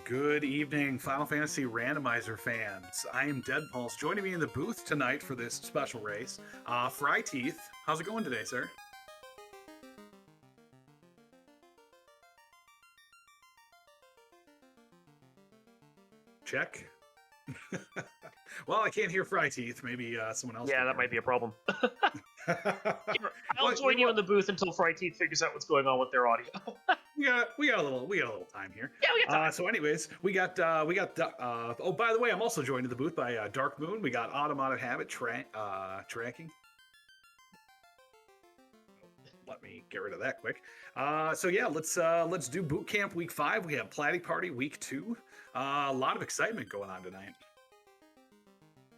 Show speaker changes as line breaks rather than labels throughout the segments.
Good evening, Final Fantasy Randomizer fans. I am Deadpulse. Joining me in the booth tonight for this special race, Fry Teeth. How's it going today, sir? Check. Well, I can't hear Fry Teeth. Maybe someone else
Yeah,
can
that
hear
might be a problem.
him.
I'll join you in the booth until Fry Teeth figures out what's going on with their audio.
we got a little time here.
Yeah, we got time.
So, anyways, we got. Oh, by the way, I'm also joined in the booth by Dark Moon. We got Automated Habit tracking. Let me get rid of that quick. So yeah, let's do boot camp week 5. We have Platy Party week 2. A lot of excitement going on tonight.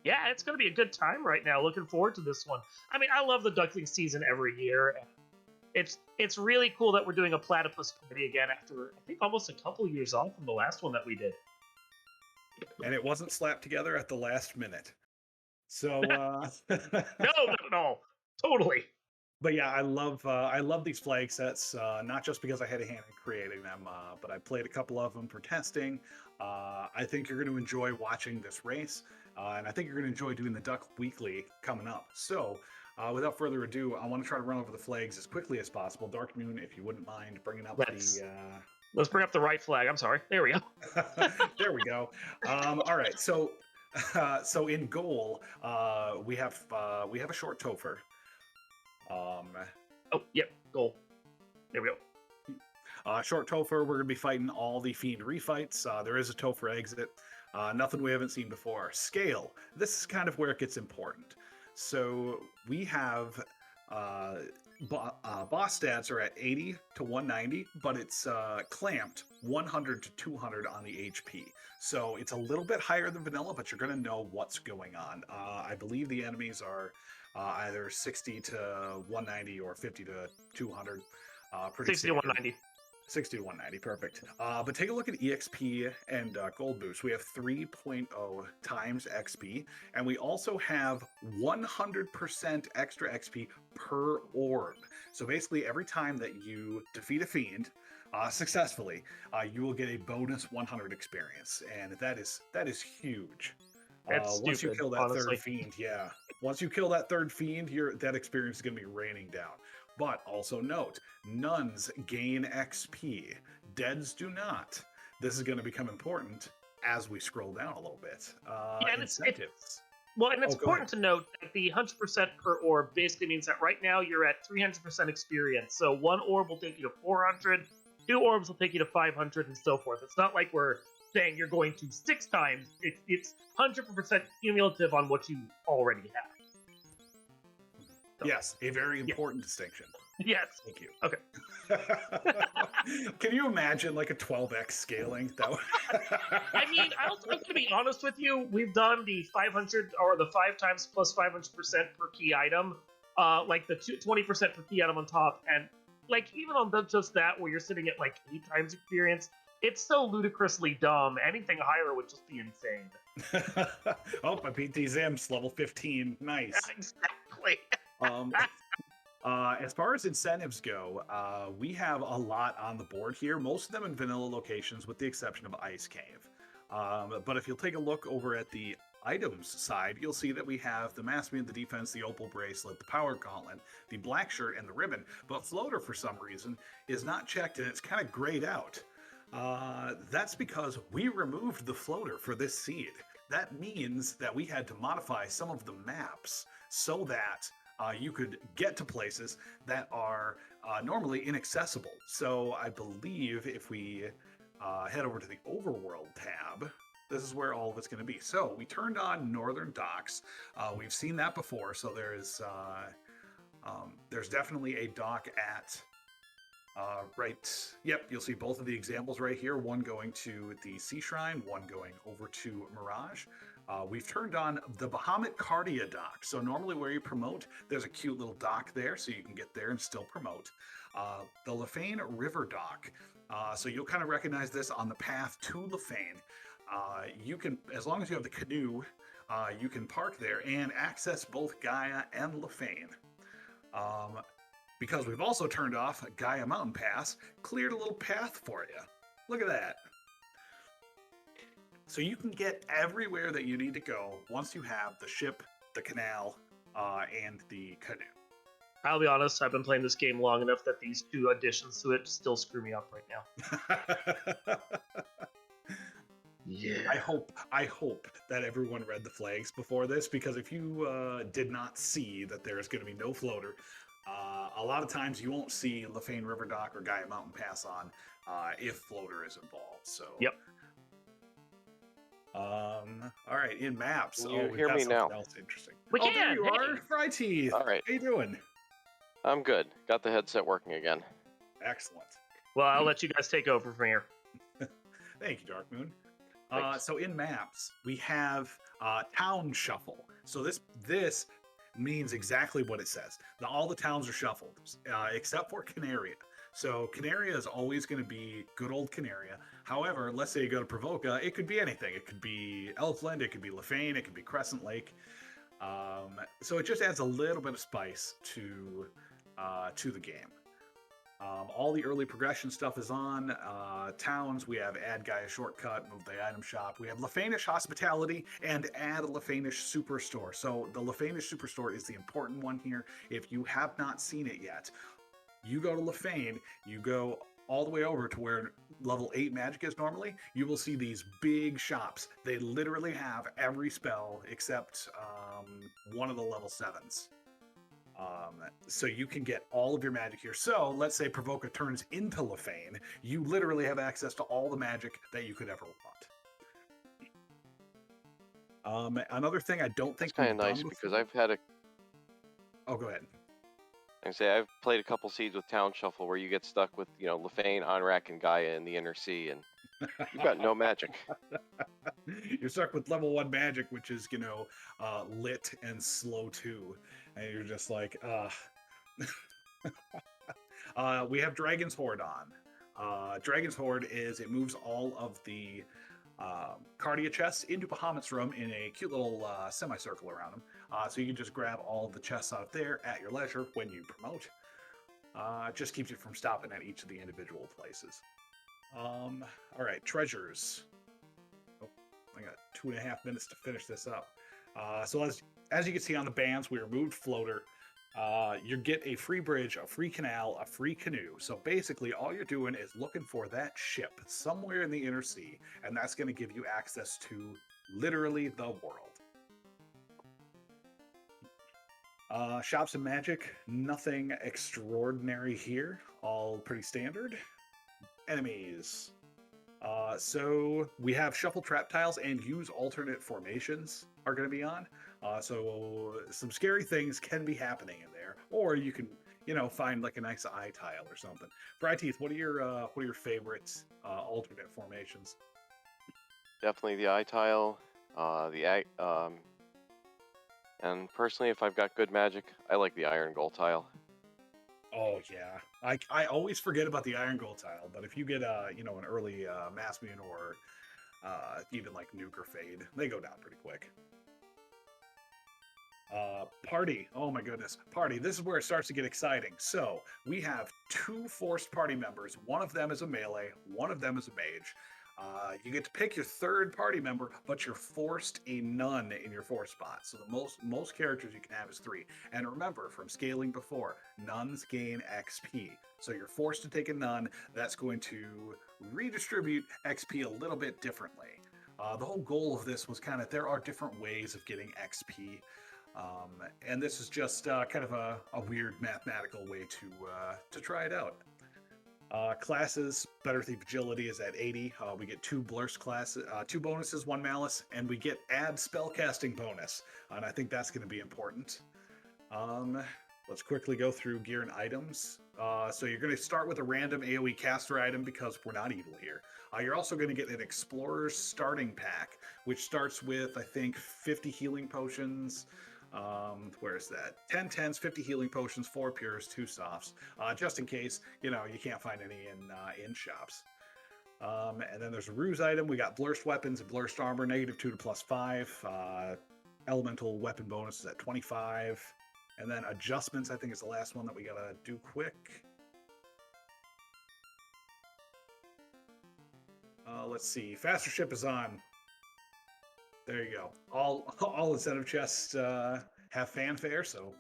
Yeah, it's going to be a good time right now. Looking forward to this one. I mean, I love the Duckling season every year. It's really cool that we're doing a platypus party again after, I think, almost a couple years off from the last one that we did.
And it wasn't slapped together at the last minute. So
No, not at all. Totally.
But yeah, I love these flag sets, not just because I had a hand in creating them, but I played a couple of them for testing. I think you're going to enjoy watching this race, and I think you're going to enjoy doing the Duck Weekly coming up. So, without further ado, I want to try to run over the flags as quickly as possible. Dark Moon, if you wouldn't mind bringing up
Let's bring up the right flag. I'm sorry. There we go.
There we go. All right, so in goal, we have a short Topher.
Oh, yep, goal. There we
go. Short Topher, we're going to be fighting all the Fiend refights. There is a Topher exit. Nothing we haven't seen before. Scale. This is kind of where it gets important. So we have boss stats are at 80 to 190, but it's clamped 100 to 200 on the HP. So it's a little bit higher than vanilla, but you're going to know what's going on. I believe the enemies are either 60 to 190 or 50 to 200.
60 to 190.
60 to 190, perfect. But take a look at EXP and Gold Boost. We have 3.0 times XP, and we also have 100% extra XP per orb. So basically, every time that you defeat a fiend successfully, you will get a bonus 100 experience, and that is huge. Once you kill that
honestly.
third fiend, yeah. Once you kill that third fiend, that experience is going to be raining down. But also note, nuns gain XP. Deads do not. This is going to become important as we scroll down a little bit.
Yeah,
incentives.
It's important to note that the 100% per orb basically means that right now you're at 300% experience. So one orb will take you to 400, 2 orbs will take you to 500, and so forth. It's not like we're saying you're going to 6 times. It's 100% cumulative on what you already have. So,
yes, a very important distinction.
Yes.
Thank you.
Okay.
Can you imagine like a 12x scaling?
I mean, I'm going to be honest with you. We've done the 500 or the 5 times plus 500% per key item, like the 20% per key item on top, and like even on just that, where you're sitting at like 8 times experience, it's so ludicrously dumb. Anything higher would just be insane.
Oh, I beat these imps, level 15. Nice.
Exactly.
As far as incentives go, we have a lot on the board here, most of them in vanilla locations with the exception of Ice Cave. But if you'll take a look over at the items side, you'll see that we have the Massman, the Defense, the Opal Bracelet, the Power Gauntlet, the Black Shirt, and the Ribbon. But Floater, for some reason, is not checked, and it's kind of grayed out. That's because we removed the Floater for this seed. That means that we had to modify some of the maps so that you could get to places that are normally inaccessible. So I believe if we head over to the Overworld tab, this is where all of it's going to be. So we turned on Northern Docks. We've seen that before. So there's definitely a dock at Yep, you'll see both of the examples right here. One going to the Sea Shrine, one going over to Mirage. We've turned on the Bahamut Cardia dock. So normally where you promote, there's a cute little dock there, so you can get there and still promote. The Lefane River dock. So you'll kind of recognize this on the path to Lefane. You can, as long as you have the canoe, you can park there and access both Gaia and Lefane. Because we've also turned off Gaia Mountain Pass, cleared a little path for you. Look at that. So you can get everywhere that you need to go once you have the ship, the canal, and the canoe.
I'll be honest, I've been playing this game long enough that these 2 additions to it still screw me up right now. Yeah.
I hope that everyone read the flags before this, because if you did not see that there is going to be no floater, a lot of times you won't see Lefane River Dock or Gaia Mountain Pass on if floater is involved. So
Yep.
all right, in maps.
Can you
We've
hear
got
me
something
now?
else interesting.
We
There
can,
you
hey!
are, Fry Teeth.
All right.
How you doing?
I'm good. Got the headset working again.
Excellent.
Well, I'll let you guys take over from here.
Thank you, Dark Moon.
Thanks.
So in maps, we have town shuffle. So this means exactly what it says. Now, all the towns are shuffled, except for Canaria. So Canaria is always going to be good old Canaria. However, let's say you go to Provoca, it could be anything. It could be Elfland, it could be Lefane, it could be Crescent Lake. So it just adds a little bit of spice to the game. All the early progression stuff is on. Towns, we have add Gaia shortcut, move the item shop. We have Lefanish hospitality and add a Lefanish superstore. So the Lefanish superstore is the important one here. If you have not seen it yet, you go to Lefane, you go all the way over to where level 8 magic is normally, you will see these big shops. They literally have every spell except one of the level 7s. So you can get all of your magic here. So let's say Provoca turns into Lefane, you literally have access to all the magic that you could ever want. Another thing I don't think
It's kind of
we've
nice
done
because
before-
I've had a.
Oh, go ahead.
I've played a couple seeds with Town Shuffle where you get stuck with Lefane, Onrak, and Gaia in the inner sea, and you've got no magic.
You're stuck with level 1 magic, which is lit and slow too, and you're just like, we have Dragon's Horde on. Dragon's Horde it moves all of the Cardia chests into Bahamut's room in a cute little semicircle around them. So you can just grab all the chests out there at your leisure when you promote. It just keeps you from stopping at each of the individual places. All right, treasures. Oh, I got 2.5 minutes to finish this up. So as you can see on the bands, we removed floater. You get a free bridge, a free canal, a free canoe. So basically all you're doing is looking for that ship somewhere in the inner sea, and that's going to give you access to literally the world. Shops and magic, nothing extraordinary here, all pretty standard. Enemies. So we have shuffle trap tiles and use alternate formations are going to be on. So some scary things can be happening in there, or you can, find like a nice eye tile or something. Fry Teeth, what are your favorite alternate formations?
Definitely the eye tile, and personally, if I've got good magic, I like the iron gold tile.
Oh yeah, I always forget about the iron gold tile, but if you get an early Massmune or even like Nuke or Fade, they go down pretty quick. Party, oh my goodness, party. This is where it starts to get exciting. So we have 2 forced party members. One of them is a melee, one of them is a mage. You get to pick your 3rd party member, but you're forced a nun in your 4th spot. So the most characters you can have is 3. And remember, from scaling before, nuns gain XP. So you're forced to take a nun. That's going to redistribute XP a little bit differently. The whole goal of this was there are different ways of getting XP. And this is just kind of a weird mathematical way to try it out. Classes, Better Thief Agility is at 80. We get 2 Blurst classes, 2 bonuses, 1 Malice, and we get add spellcasting bonus. And I think that's going to be important. Let's quickly go through gear and items. So you're going to start with a random AoE caster item because we're not evil here. You're also going to get an Explorer's starting pack, which starts with, I think, 50 healing potions. Where's that? 10 10s, 50 healing potions, 4 pures, 2 softs, just in case you can't find any in shops. And then there's a ruse item. We got blurst weapons and blurst armor, -2 to +5. Elemental weapon bonus is at 25. And then adjustments, I think, is the last one that we gotta do quick. Let's see. Faster ship is on. There you go. All incentive chests have fanfare, so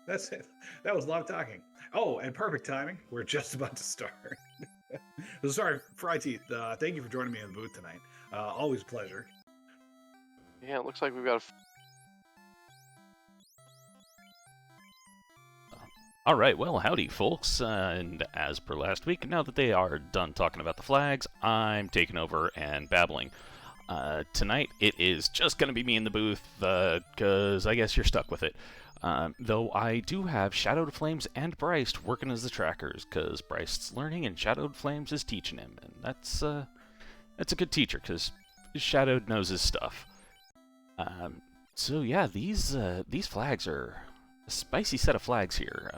that's it. That was a lot of talking. Oh, and perfect timing. We're just about to start. So sorry, Fry Teeth. Thank you for joining me in the booth tonight. Always a pleasure.
Yeah, it looks like we've got a
All right, well, howdy, folks. And as per last week, now that they are done talking about the flags, I'm taking over and babbling. Tonight, it is just going to be me in the booth, because I guess you're stuck with it. Though I do have Shadowed Flames and Bryce working as the trackers, because Bryce's learning and Shadowed Flames is teaching him. And that's a good teacher, because Shadowed knows his stuff. So yeah, these flags are a spicy set of flags here.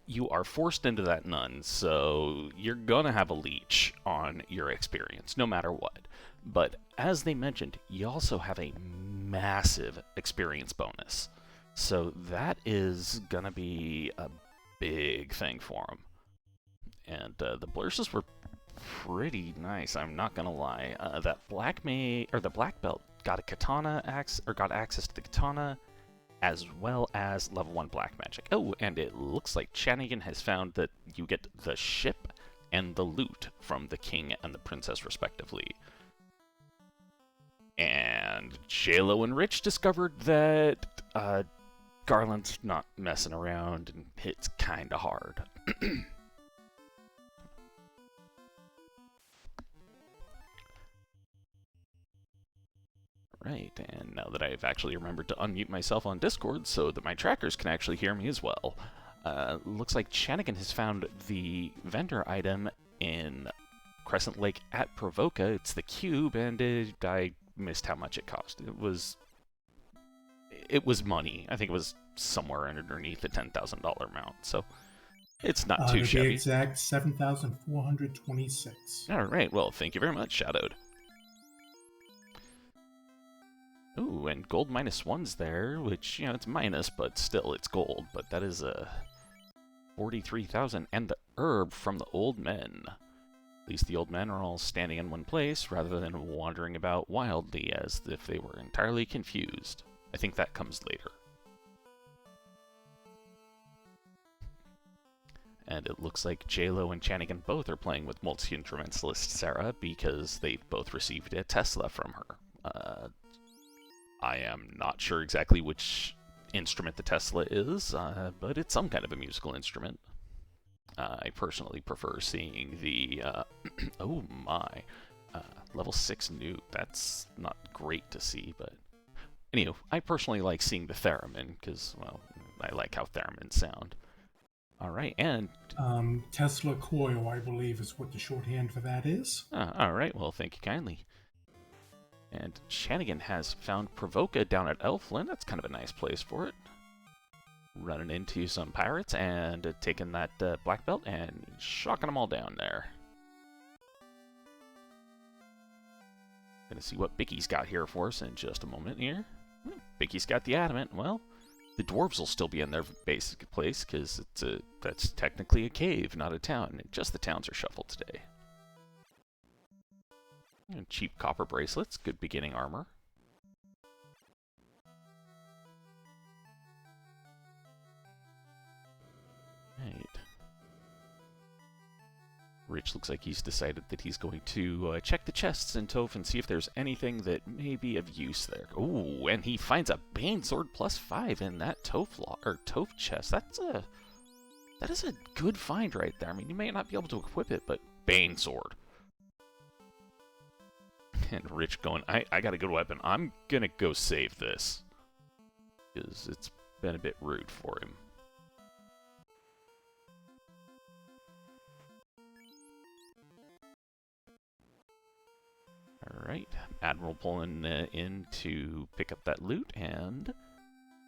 You are forced into that nun, so you're gonna have a leech on your experience, no matter what. But as they mentioned, you also have a massive experience bonus. So that is gonna be a big thing for them. And the blurses were pretty nice, I'm not gonna lie. That the black belt got a katana got access to the katana, as well as level 1 black magic. Oh, and it looks like Chanigan has found that you get the ship and the loot from the king and the princess, respectively. And JLo and Rich discovered that Garland's not messing around and hits kinda hard. Right, and now that I've actually remembered to unmute myself on Discord so that my trackers can actually hear me as well, looks like Chanigan has found the vendor item in Crescent Lake at Provoca. It's the cube, and I missed how much it cost. It was money. I think it was somewhere underneath the $10,000 amount, so it's not too shabby.
To be exact, 7,426.
All right, well, thank you very much, Shadowed. Ooh, and gold -1's there, which, you know, it's minus, but still, it's gold. But that is a 43,000, and the herb from the old men. At least the old men are all standing in one place, rather than wandering about wildly as if they were entirely confused. I think that comes later. And it looks like JLo and Chanigan both are playing with multi-instrumentalist Sarah, because they've both received a Tesla from her. I am not sure exactly which instrument the Tesla is, but it's some kind of a musical instrument. I personally prefer seeing the, oh my, level 6 newt. That's not great to see, but anyway, I personally like seeing the theremin, because, well, I like how theremins sound. Alright, and...
Tesla coil, I believe, is what the shorthand for that is.
Alright, well, thank you kindly. And Chanigan has found Provoca down at Elflin. That's kind of a nice place for it. Running into some pirates and taking that black belt and shocking them all down there. Gonna see what Bicky's got here for us in just a moment here. Bicky's got the adamant. Well, the dwarves will still be in their basic place because that's technically a cave, not a town. Just the towns are shuffled today. And cheap copper bracelets, good beginning armor. Right. Rich looks like he's decided that he's going to check the chests in Toph and see if there's anything that may be of use there. Ooh, and he finds a Bane Sword +5 in that Toph chest. That is a good find right there. I mean, you may not be able to equip it, but Bane Sword. And Rich going, I got a good weapon. I'm gonna go save this. Because it's been a bit rude for him. Alright, Admiral pulling in to pick up that loot and...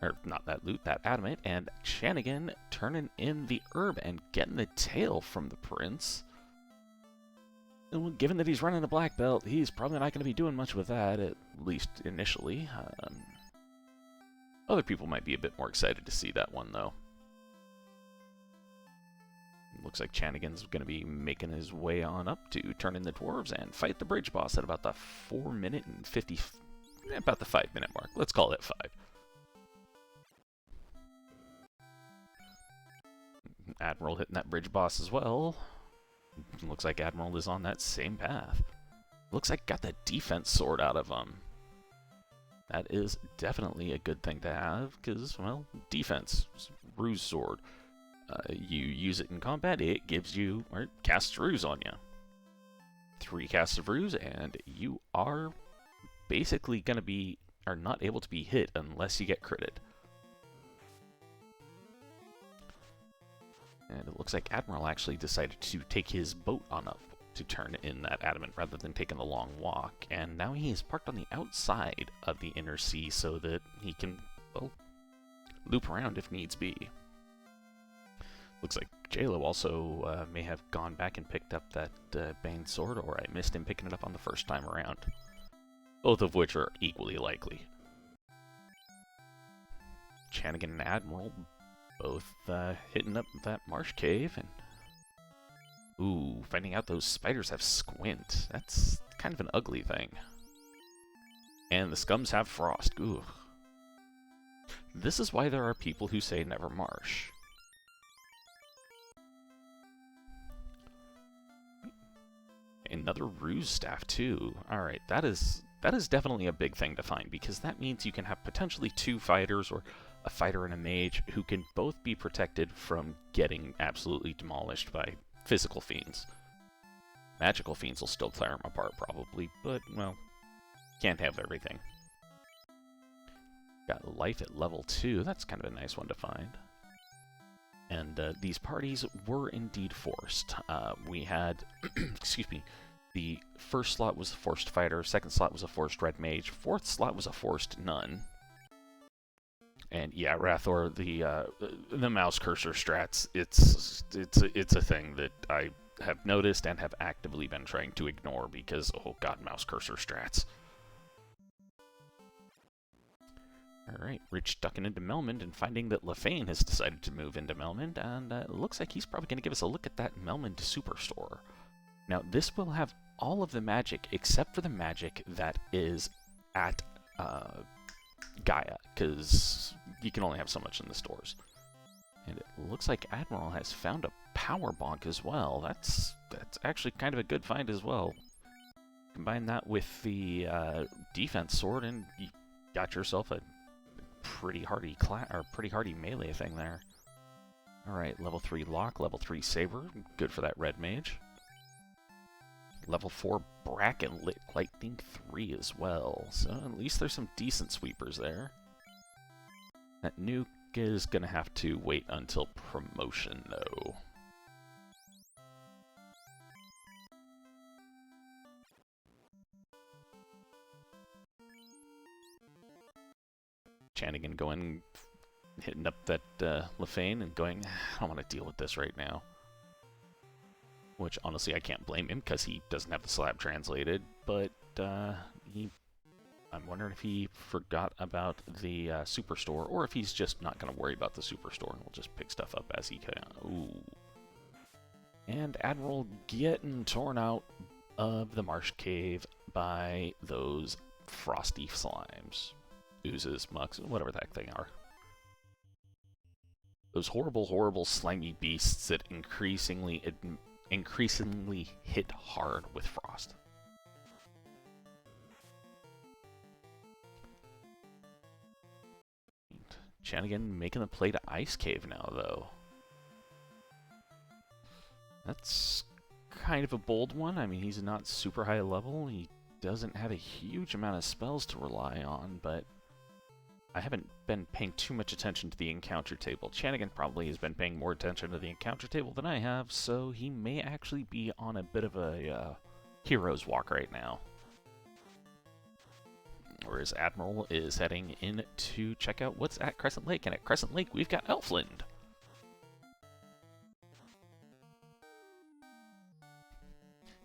Or, not that loot, that adamant. And Chanigan turning in the herb and getting the tail from the prince. And given that he's running a black belt, he's probably not going to be doing much with that, at least initially. Other people might be a bit more excited to see that one, though. looks like Chanigan's going to be making his way on up to turn in the dwarves and fight the bridge boss at about the 4-minute and 50, about the 5-minute mark. Let's call it 5. Admiral hitting that bridge boss as well. Looks like Admiral is on that same path. Looks like got the defense sword out of him. That is definitely a good thing to have, because, well, defense, ruse sword. You use it in combat, it gives you, or casts ruse on you. 3 casts of ruse, and you are basically going to be, are not able to be hit unless you get critted. And it looks like Admiral actually decided to take his boat on up to turn in that adamant rather than taking the long walk. And now he is parked on the outside of the inner sea so that he can, well, loop around if needs be. Looks like J-Lo also may have gone back and picked up that Bane sword, or I missed him picking it up on the first time around. Both of which are equally likely. Chanigan and Admiral both hitting up that marsh cave, and ooh, finding out those spiders have squint. That's kind of an ugly thing. And the scums have frost. Ooh. This is why there are people who say never marsh. Another ruse staff too. Alright, that is definitely a big thing to find, because that means you can have potentially 2 fighters, or a fighter and a mage, who can both be protected from getting absolutely demolished by physical fiends. Magical fiends will still tear them apart probably, but, well, can't have everything. Got life at level 2, that's kind of a nice one to find. And these parties were indeed forced. We had, excuse me, the first slot was a forced fighter, second slot was a forced red mage, fourth slot was a forced nun. And yeah, Rathor, the mouse cursor strats, it's a thing that I have noticed and have actively been trying to ignore because, oh god, mouse cursor strats. Alright, Rich ducking into Melmond and finding that Lefane has decided to move into Melmond, and it looks like he's probably going to give us a look at that Melmond Superstore. Now, this will have all of the magic except for the magic that is at Gaia, because you can only have so much in the stores. And it looks like Admiral has found a power bonk as well. That's actually kind of a good find as well. Combine that with the defense sword, and you got yourself a pretty hardy melee thing there. All right, level 3 lock, level 3 saber, good for that red mage. Level 4 bracken lightning 3 as well, so at least there's some decent sweepers there. That nuke is gonna have to wait until promotion though. Chanigan going, hitting up that Lefane and going, I don't want to deal with this right now. Which, honestly, I can't blame him, because he doesn't have the slab translated, but I'm wondering if he forgot about the Superstore, or if he's just not going to worry about the Superstore, and will just pick stuff up as he can. Ooh. And Admiral getting torn out of the Marsh Cave by those frosty slimes. Oozes, mucks, whatever the heck they are. Those horrible, horrible slimy beasts that increasingly hit hard with frost. Chanigan making the play to Ice Cave now, though. That's kind of a bold one. I mean, he's not super high level. He doesn't have a huge amount of spells to rely on, but I haven't been paying too much attention to the encounter table. Chanigan probably has been paying more attention to the encounter table than I have, so he may actually be on a bit of a hero's walk right now. Whereas Admiral is heading in to check out what's at Crescent Lake, and at Crescent Lake we've got Elfland.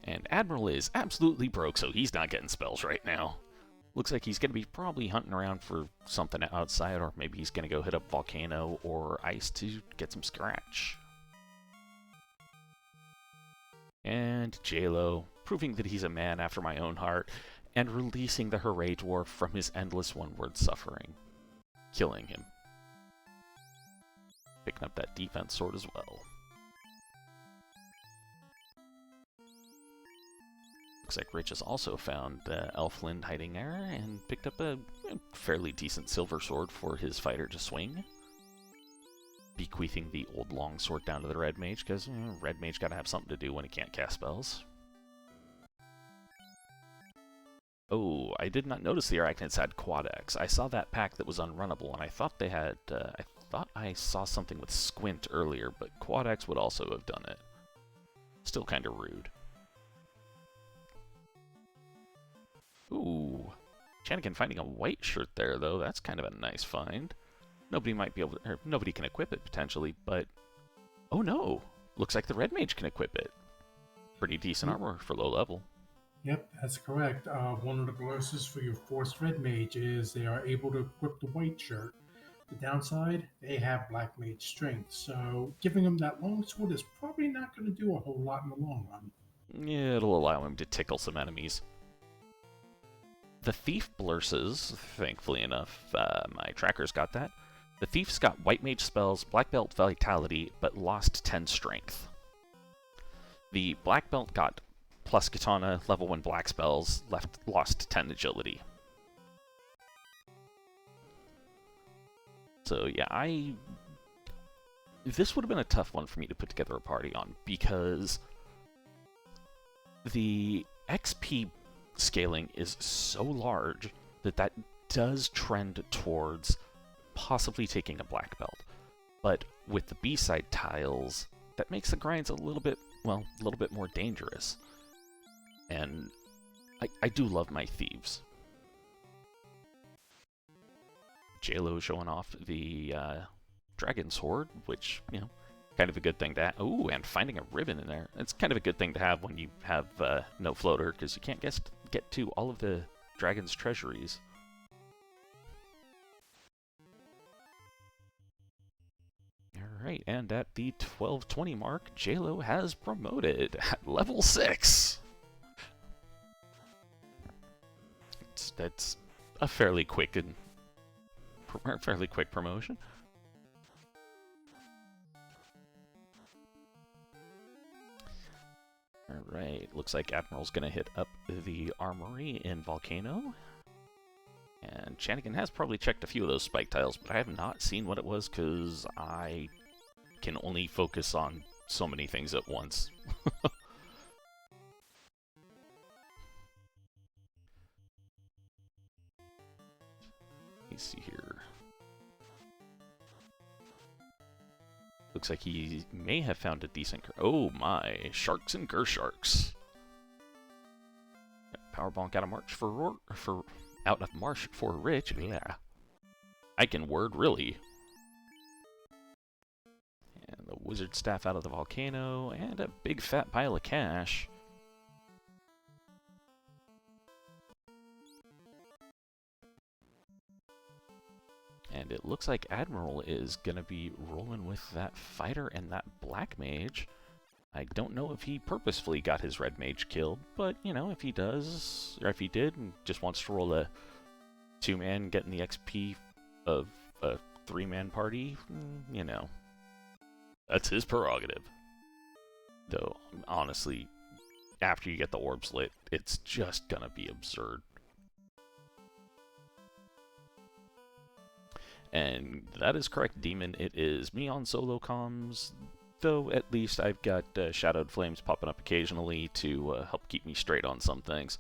And Admiral is absolutely broke, so he's not getting spells right now. Looks like he's going to be probably hunting around for something outside, or maybe he's going to go hit up Volcano or Ice to get some scratch. And JLo, proving that he's a man after my own heart, and releasing the Hooray Dwarf from his endless one-word suffering, killing him. Picking up that defense sword as well. Looks like Rich has also found Elfland hiding there and picked up a fairly decent silver sword for his fighter to swing. Bequeathing the old long sword down to the Red Mage, because Red Mage gotta have something to do when he can't cast spells. Oh, I did not notice the Arachnids had Quad-X. I saw that pack that was unrunnable, and I thought they had... I thought I saw something with Squint earlier, but Quad-X would also have done it. Still kind of rude. Ooh. Shanigan finding a white shirt there, though. That's kind of a nice find. Nobody might be able to... Or nobody can equip it, potentially, but... Oh, no! Looks like the Red Mage can equip it. Pretty decent armor for low level.
Yep, that's correct. One of the pluses for your Force Red Mage is they are able to equip the white shirt. The downside, they have Black Mage strength, so giving them that long sword is probably not going to do a whole lot in the long run.
Yeah, it'll allow him to tickle some enemies. The Thief blurses, thankfully enough, my tracker's got that. The Thief's got White Mage spells, Black Belt Vitality, but lost 10 strength. The Black Belt got plus Katana, level 1 black spells, lost 10 agility. So yeah, this would have been a tough one for me to put together a party on, because the XP scaling is so large that does trend towards possibly taking a black belt. But with the B-side tiles, that makes the grinds a little bit more dangerous. And I do love my thieves. JLo showing off the Dragon's Horde, which, kind of a good thing to have. Ooh, and finding a ribbon in there. It's kind of a good thing to have when you have no floater, because you can't get to all of the Dragon's treasuries. Alright, and at the 1220 mark, JLo has promoted at level 6. That's a fairly quick promotion. Alright, looks like Admiral's gonna hit up the armory in Volcano. And Shanigan has probably checked a few of those spike tiles, but I have not seen what it was because I can only focus on so many things at once. Let me see here. Looks like he may have found a decent... Oh my, Sharks and Gersharks. Power bonk out of March out of Marsh for Rich. Yeah. I can word, really. And the Wizard Staff out of the Volcano, and a big fat pile of cash. And it looks like Admiral is gonna be rolling with that fighter and that Black Mage. I don't know if he purposefully got his Red Mage killed, but, if he does, or if he did, and just wants to roll a 2-man, getting the XP of a 3-man party, that's his prerogative. Though, honestly, after you get the orbs lit, it's just gonna be absurd. And that is correct, Demon. It is me on solo comms, though at least I've got Shadowed Flames popping up occasionally to help keep me straight on some things.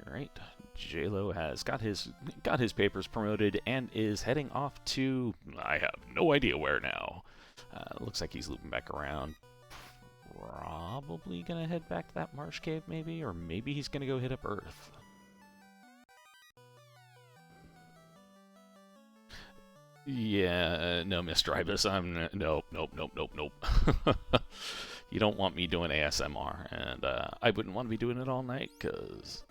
Alright, JLo has got his papers promoted and is heading off to... I have no idea where now. Looks like he's looping back around. Probably gonna head back to that marsh cave, maybe? Or maybe he's gonna go hit up Earth. Yeah, no, Mr. Ibis, nope. You don't want me doing ASMR, and I wouldn't want to be doing it all night, because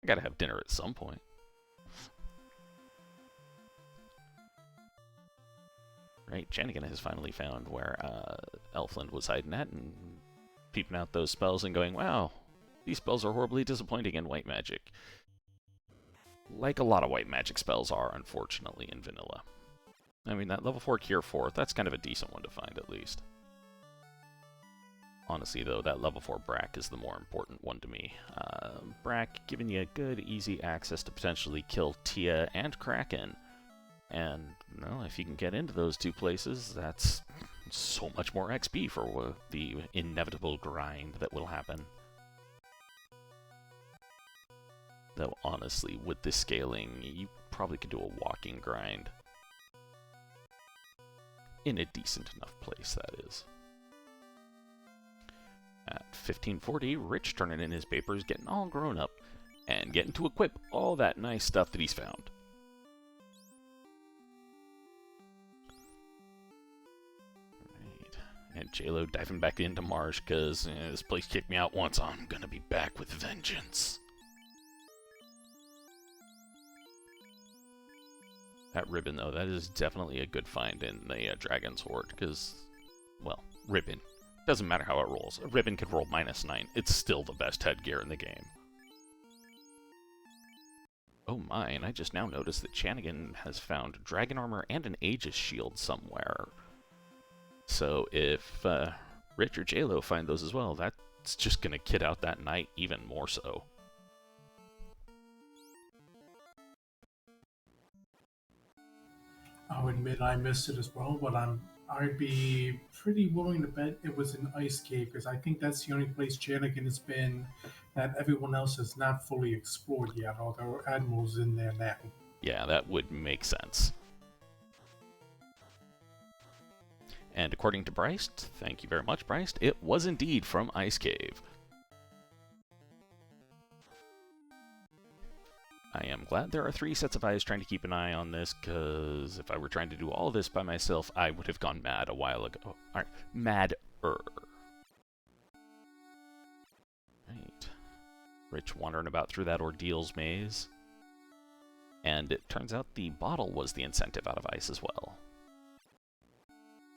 I gotta have dinner at some point. Right, Janigan has finally found where Elfland was hiding at and peeping out those spells and going, wow, these spells are horribly disappointing in white magic. Like a lot of white magic spells are, unfortunately, in vanilla. I mean, that level 4 Cure 4, that's kind of a decent one to find, at least. Honestly, though, that level 4 Brack is the more important one to me. Brack giving you good, easy access to potentially kill Tia and Kraken. And, well, if you can get into those two places, that's so much more XP for the inevitable grind that will happen. Though, honestly, with this scaling, you probably could do a walking grind. In a decent enough place, that is. At 1540, Rich turning in his papers, getting all grown up, and getting to equip all that nice stuff that he's found. Right. And JLo diving back into Marsh, because this place kicked me out once, I'm gonna be back with vengeance. That ribbon, though, that is definitely a good find in the Dragon's Horde, because, well, ribbon. Doesn't matter how it rolls. A ribbon could roll -9. It's still the best headgear in the game. Oh my, and I just now noticed that Janigan has found dragon armor and an Aegis shield somewhere. So if Rich or JLo find those as well, that's just going to kit out that knight even more so.
I'll admit I missed it as well, but I'd be pretty willing to bet it was an ice cave, because I think that's the only place Janigan has been that everyone else has not fully explored yet, although Admiral's in there now.
Yeah, that would make sense. And according to Bryce, thank you very much, Bryce, it was indeed from Ice Cave. I am glad there are 3 sets of eyes trying to keep an eye on this, because if I were trying to do all this by myself, I would have gone mad a while ago. Alright, mad-er. Right. Rich wandering about through that ordeals maze. And it turns out the bottle was the incentive out of ice as well.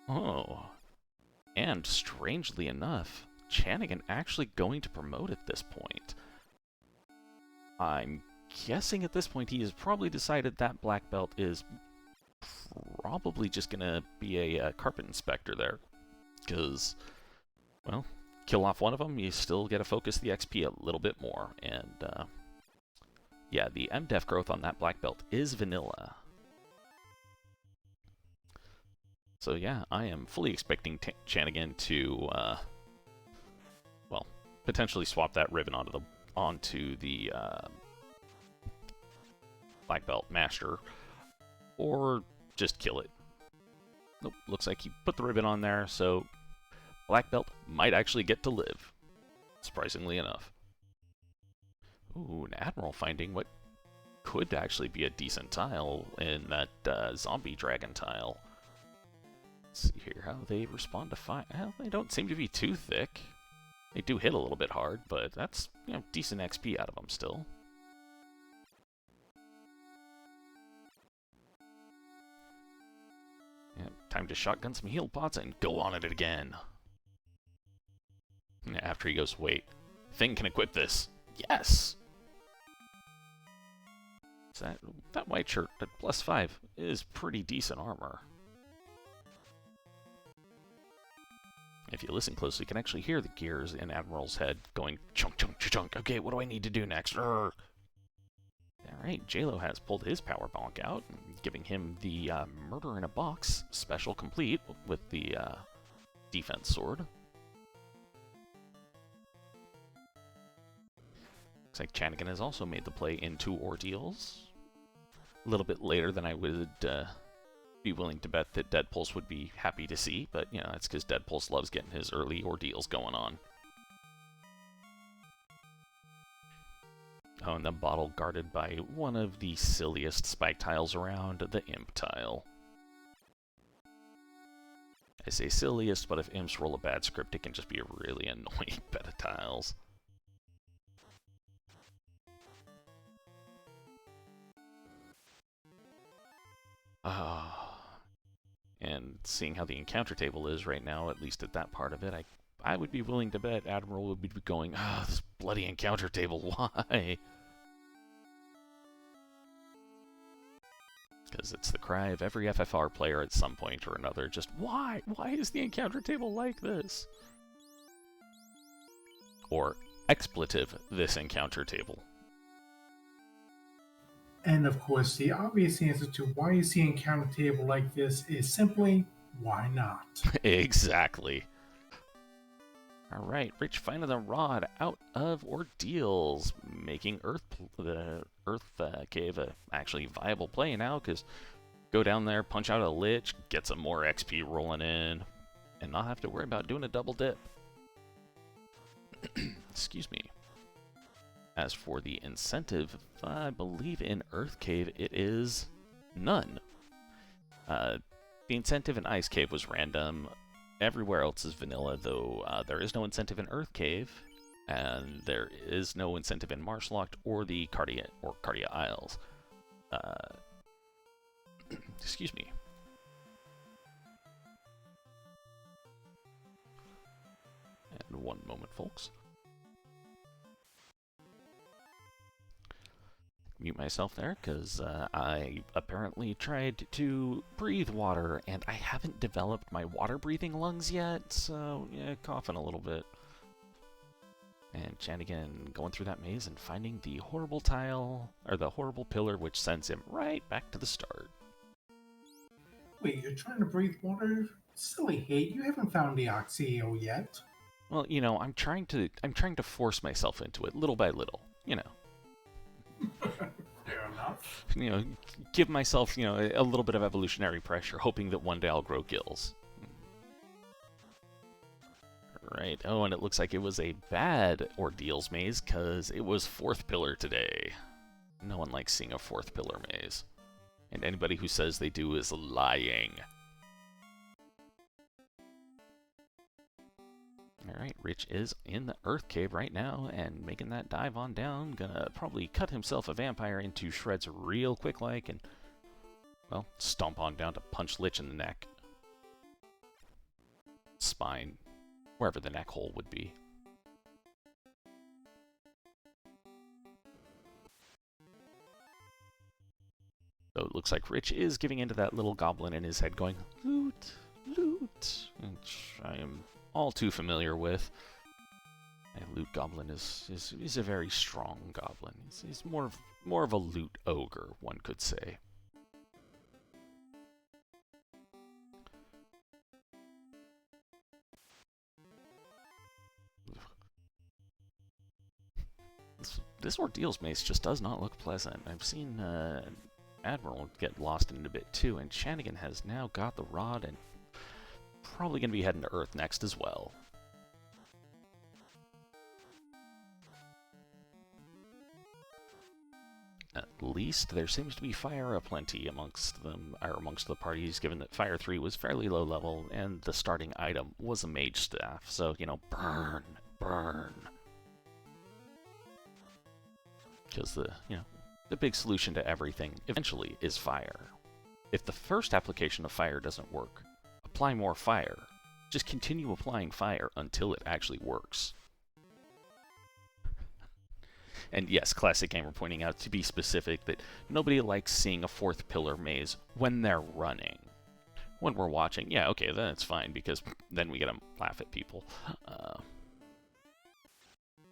Oh. And strangely enough, Janigan actually going to promote at this point. I'm guessing at this point he has probably decided that black belt is probably just gonna be a carpet inspector there, because, well, kill off one of them, you still get to focus the XP a little bit more, and yeah, the MDef growth on that black belt is vanilla. So yeah, I am fully expecting Janigan to, well, potentially swap that ribbon onto the black belt master, or just kill it. Nope, looks like he put the ribbon on there, so black belt might actually get to live, surprisingly enough. Ooh, an Admiral finding what could actually be a decent tile in that zombie dragon tile. Let's see here how they respond to fire. Well, they don't seem to be too thick. They do hit a little bit hard, but that's, you know, decent XP out of them still. Yeah, time to shotgun some heal pots and go on it again. After he goes, wait, thing can equip this. Yes! So that white shirt at +5 is pretty decent armor. If you listen closely, you can actually hear the gears in Admiral's head going chunk, chunk, chunk. Okay, what do I need to do next? Alright, JLo has pulled his power bonk out, giving him the Murder in a Box special complete with the defense sword. Looks like Janigan has also made the play into ordeals. A little bit later than I would be willing to bet that Deadpulse would be happy to see, but, you know, that's because Deadpulse loves getting his early ordeals going on. Oh, and the bottle guarded by one of the silliest spike tiles around, the Imp tile. I say silliest, but if Imps roll a bad script, it can just be a really annoying bed of tiles. And seeing how the encounter table is right now, at least at that part of it, I would be willing to bet Admiral would be going, this bloody encounter table, why? Because it's the cry of every FFR player at some point or another, just, why? Why is the encounter table like this? Or, expletive, this encounter table.
And of course, the obvious answer to why is the encounter table like this is simply, why not?
Exactly. Alright, Rich finding the rod out of ordeals, making the Earth Cave a actually viable play now, because go down there, punch out a Lich, get some more XP rolling in, and not have to worry about doing a double dip. Excuse me. As for the incentive, I believe in Earth Cave it is none. The incentive in Ice Cave was random. Everywhere else is vanilla, though there is no incentive in Earth Cave, and there is no incentive in Marshlocked or the Cardia Isles. Excuse me. And one moment, folks. Mute myself there, because I apparently tried to breathe water, and I haven't developed my water-breathing lungs yet, so, yeah, coughing a little bit. And Chanigan going through that maze and finding the horrible tile, or the horrible pillar, which sends him right back to the start.
Wait, you're trying to breathe water? Silly hate, you haven't found the Oxio yet.
Well, you know, I'm trying to force myself into it, little by little, you know.
Fair enough.
You know, give myself, you know, a little bit of evolutionary pressure, hoping that one day I'll grow gills. Right. Oh, and it looks like it was a bad ordeals maze, because it was fourth pillar today. No one likes seeing a fourth pillar maze. And anybody who says they do is lying. Alright, Rich is in the Earth Cave right now, and making that dive on down. Gonna probably cut himself a vampire into shreds real quick like, and, well, stomp on down to punch Lich in the neck. Spine. Wherever the neck hole would be. So it looks like Rich is giving into that little goblin in his head going, loot, loot, which I am all too familiar with. A loot goblin is a very strong goblin. He's more of a loot ogre, one could say. This ordeals maze just does not look pleasant. I've seen Admiral get lost in it a bit too, and Chanigan has now got the rod and probably going to be heading to Earth next as well. At least there seems to be fire aplenty amongst them, or amongst the parties, given that Fire 3 was fairly low level and the starting item was a mage staff. So, you know, burn, burn. Because the big solution to everything eventually is fire. If the first application of fire doesn't work, apply more fire. Just continue applying fire until it actually works. And yes, Classic Gamer pointing out, to be specific, that nobody likes seeing a fourth pillar maze when they're running. When we're watching, yeah, okay, then it's fine, because then we get to laugh at people.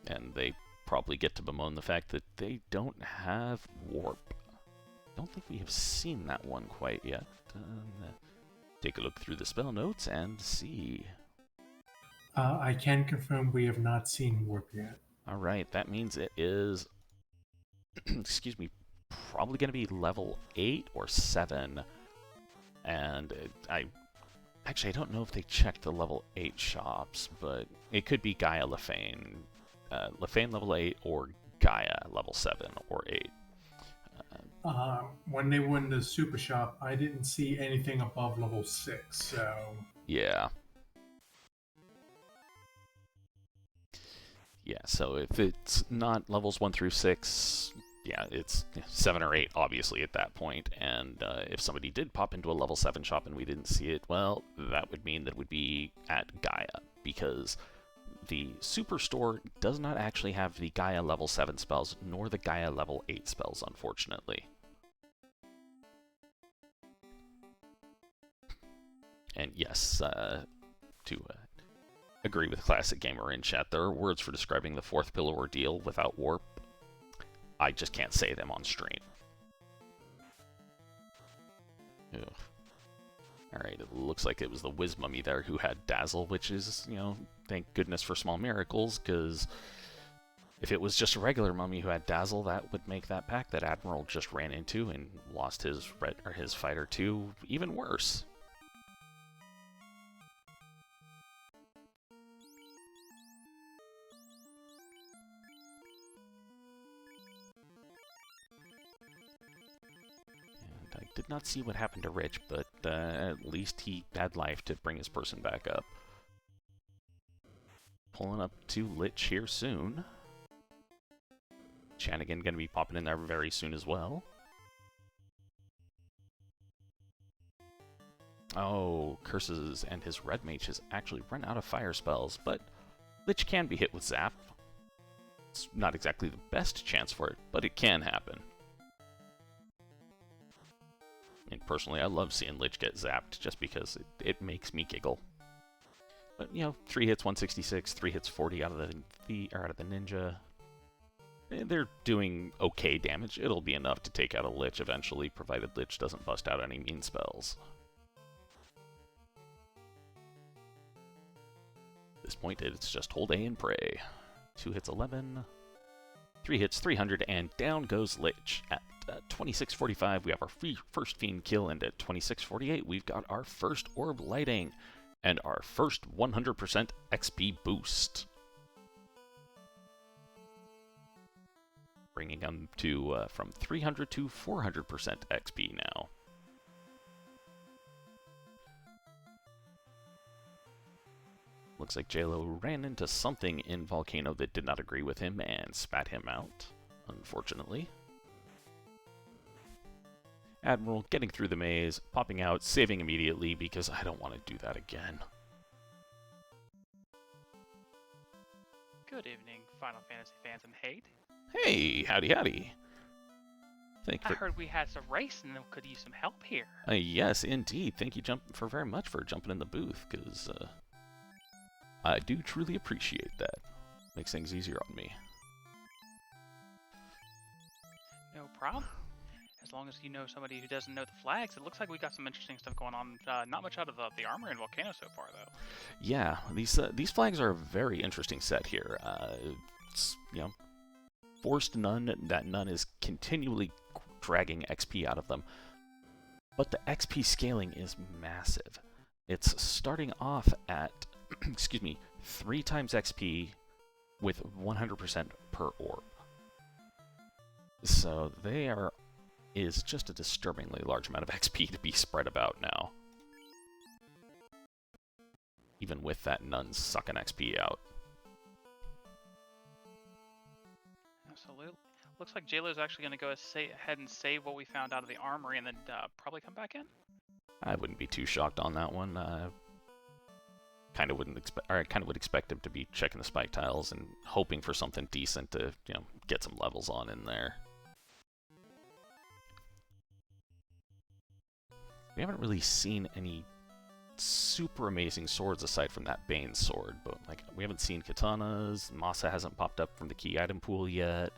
And they probably get to bemoan the fact that they don't have warp. Don't think we have seen that one quite yet. Take a look through the spell notes and see.
I can confirm we have not seen warp yet.
Alright, that means it is, excuse me, probably going to be level 8 or 7. And I don't know if they checked the level 8 shops, but it could be Gaia Lefane. Lefane level 8 or Gaia level 7 or 8.
When they were in the super shop, I didn't see anything above level 6, so...
Yeah. Yeah, so if it's not levels 1 through 6, yeah, it's 7 or 8, obviously, at that point. And if somebody did pop into a level 7 shop and we didn't see it, well, that would mean that it would be at Gaia, because the Superstore does not actually have the Gaia level 7 spells, nor the Gaia level 8 spells, unfortunately. And yes, to agree with Classic Gamer in chat, there are words for describing the fourth pillar ordeal without warp. I just can't say them on stream. Ugh. Alright, it looks like it was the Wiz Mummy there who had Dazzle, which is, you know, thank goodness for small miracles, because if it was just a regular Mummy who had Dazzle, that would make that pack that Admiral just ran into and lost his his fighter to even worse. I did not see what happened to Rich, but at least he had life to bring his person back up. Pulling up to Lich here soon. Chanigan going to be popping in there very soon as well. Oh, Curses and his Red Mage has actually run out of fire spells, but Lich can be hit with Zap. It's not exactly the best chance for it, but it can happen. And personally, I love seeing Lich get zapped just because it makes me giggle. But, you know, 3 hits 166, 3 hits 40 out of the ninja. They're doing okay damage. It'll be enough to take out a Lich eventually, provided Lich doesn't bust out any mean spells. At this point, it's just hold A and pray. 2 hits 11, 3 hits 300, and down goes Lich. At 2645, we have our first Fiend kill, and at 2648, we've got our first Orb lighting, and our first 100% XP boost. Bringing them to from 300 to 400% XP now. Looks like JLo ran into something in Volcano that did not agree with him and spat him out, unfortunately. Admiral getting through the maze, popping out, saving immediately because I don't want to do that again.
Good evening, Final Fantasy fans and hate.
Hey, howdy howdy.
I heard we had some race and could use some help here.
Yes, indeed. Thank you very much for jumping in the booth, because I do truly appreciate that. Makes things easier on me.
No problem. As long as you know somebody who doesn't know the flags, it looks like we got some interesting stuff going on. Not much out of the armor in Volcano so far, though.
Yeah, these flags are a very interesting set here. It's, you know, forced none. That none is continually dragging XP out of them, but the XP scaling is massive. It's starting off at excuse me, 3 times XP with 100% per orb. So is just a disturbingly large amount of XP to be spread about now. Even with that none sucking XP out.
Absolutely. Looks like JLo's actually going to go ahead and save what we found out of the armory and then probably come back in.
I wouldn't be too shocked on that one. Kind of would expect him to be checking the spike tiles and hoping for something decent to, you know, get some levels on in there. We haven't really seen any super amazing swords aside from that Bane sword, but like we haven't seen katanas. Masa hasn't popped up from the key item pool yet.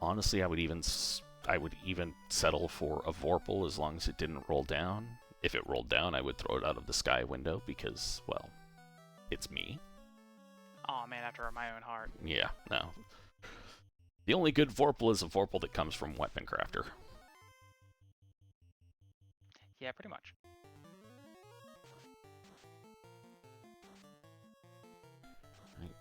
Honestly, I would even settle for a Vorpal as long as it didn't roll down. If it rolled down, I would throw it out of the sky window because, well, it's me.
Aw, man, after my own heart.
Yeah, no. The only good Vorpal is a Vorpal that comes from Weapon Crafter.
Yeah, pretty much.
Right.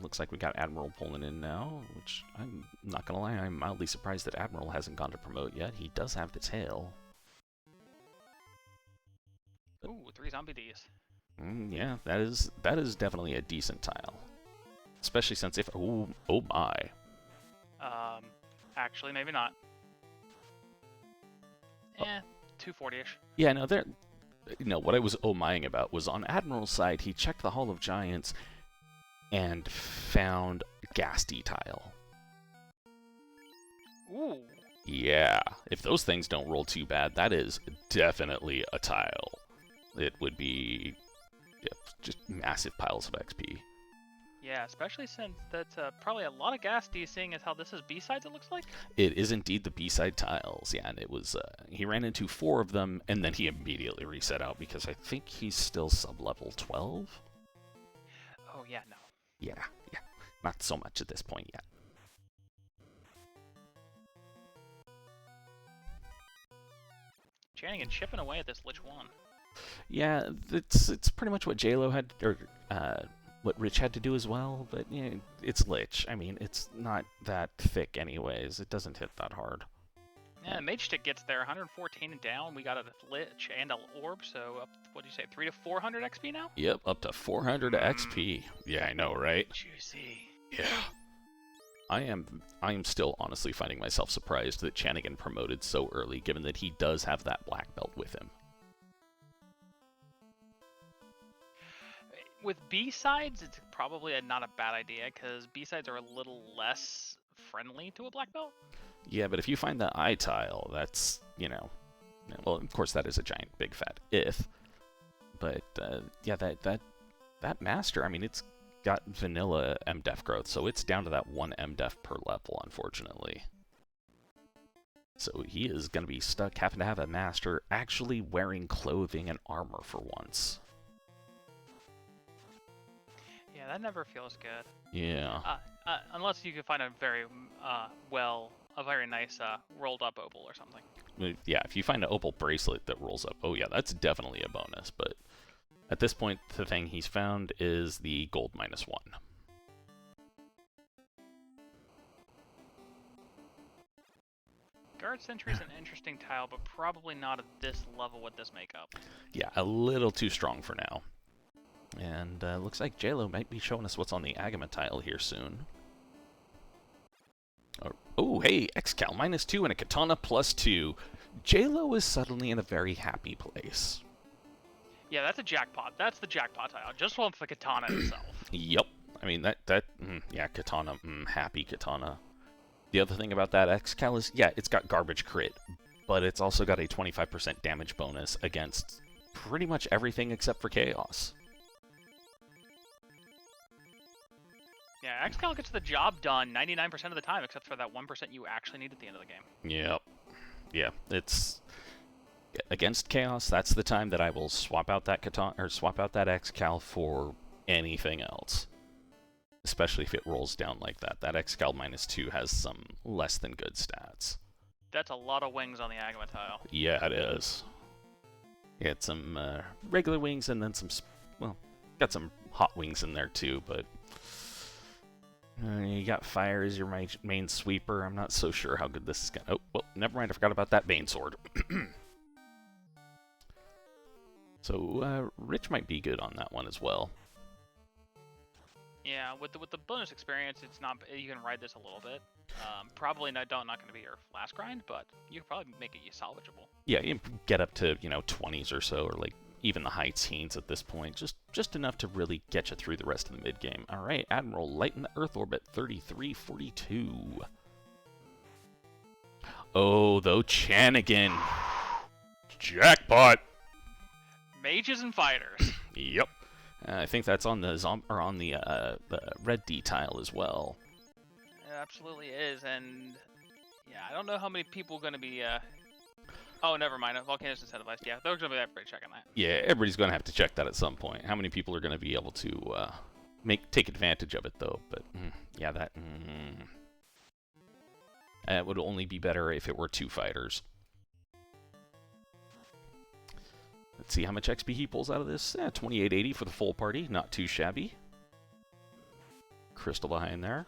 Looks like we got Admiral pulling in now, which I'm not gonna lie, I'm mildly surprised that Admiral hasn't gone to promote yet. He does have the tail.
Ooh, 3 zombie Ds.
Yeah, that is definitely a decent tile. Especially since if... oh my.
Actually, maybe not. 240-ish.
Yeah, no, there. No, what I was oh-mying about was on Admiral's side, he checked the Hall of Giants and found Ghastly Tile.
Ooh.
Yeah, if those things don't roll too bad, that is definitely a tile. It would be just massive piles of XP.
Yeah, especially since that's probably a lot of gas seeing as how this is B-sides, it looks like.
It is indeed the B-side tiles, yeah, and it was, he ran into 4 of them, and then he immediately reset out because I think he's still sub-level 12?
Oh, yeah, no.
Yeah, not so much at this point yet.
Channing and chipping away at this Lich 1.
Yeah, it's pretty much what JLo had, or what Rich had to do as well, but yeah, it's Lich. I mean, it's not that thick anyways. It doesn't hit that hard.
Yeah, Mage Stick gets there, 114 and down. We got a Lich and an Orb, so up, what do you say, 3 to 400 XP now?
Yep, up to 400 XP. Yeah, I know, right?
Juicy.
Yeah. I am still honestly finding myself surprised that Chanigan promoted so early, given that he does have that black belt with him.
With B-sides, it's probably not a bad idea, because B-sides are a little less friendly to a black belt.
Yeah, but if you find that eye tile, that's, you know... Well, of course, that is a giant, big, fat if. But, yeah, that master, I mean, it's got vanilla MDef growth, so it's down to that 1 MDef per level, unfortunately. So he is going to be stuck having to have a master actually wearing clothing and armor for once.
Yeah, that never feels good.
Yeah.
Unless you can find a very nice rolled up opal or something.
Yeah, if you find an opal bracelet that rolls up, oh yeah, that's definitely a bonus, but at this point, the thing he's found is the gold -1.
Guard Sentry is an interesting tile, but probably not at this level with this makeup.
Yeah, a little too strong for now. And looks like JLo might be showing us what's on the Agama tile here soon. Oh, hey, Xcal -2 and a Katana +2. JLo is suddenly in a very happy place.
Yeah, that's a jackpot. That's the jackpot tile. Just wants the Katana itself.
Yep. I mean, yeah, Katana, happy Katana. The other thing about that Xcal is, yeah, it's got garbage crit, but it's also got a 25% damage bonus against pretty much everything except for Chaos.
Yeah, Xcal gets the job done 99% of the time, except for that 1% you actually need at the end of the game.
Yep. Yeah, it's... Against Chaos, that's the time that I will swap out that Katana, or swap out that Xcal for anything else. Especially if it rolls down like that. That Xcal -2 has some less than good stats.
That's a lot of wings on the Agama tile.
Yeah, it is. Yeah, it's some regular wings and then some, well, got some hot wings in there too, but... you got fire as your main sweeper. I'm not so sure how good this is going to... Oh, well, never mind. I forgot about that Bane Sword. So, Rich might be good on that one as well.
Yeah, with the bonus experience, it's not... You can ride this a little bit. Probably not going to be your last grind, but you can probably make it salvageable.
Yeah, you can get up to, 20s or so, or like even the high teens at this point. Just enough to really get you through the rest of the mid-game. All right, Admiral, lighten the Earth orbit, 3342. Oh, though, Chanigan. Jackpot!
Mages and fighters.
Yep. I think that's on the red D tile as well.
It absolutely is, and yeah, I don't know how many people are going to be. Oh, never mind. Volcanoes incentivized. Yeah, they're going to be everybody checking that.
Yeah, everybody's going to have to check that at some point. How many people are going to be able to take advantage of it though? But yeah, that it would only be better if it were 2 fighters. Let's see how much XP he pulls out of this. 2880 for the full party. Not too shabby. Crystal behind there.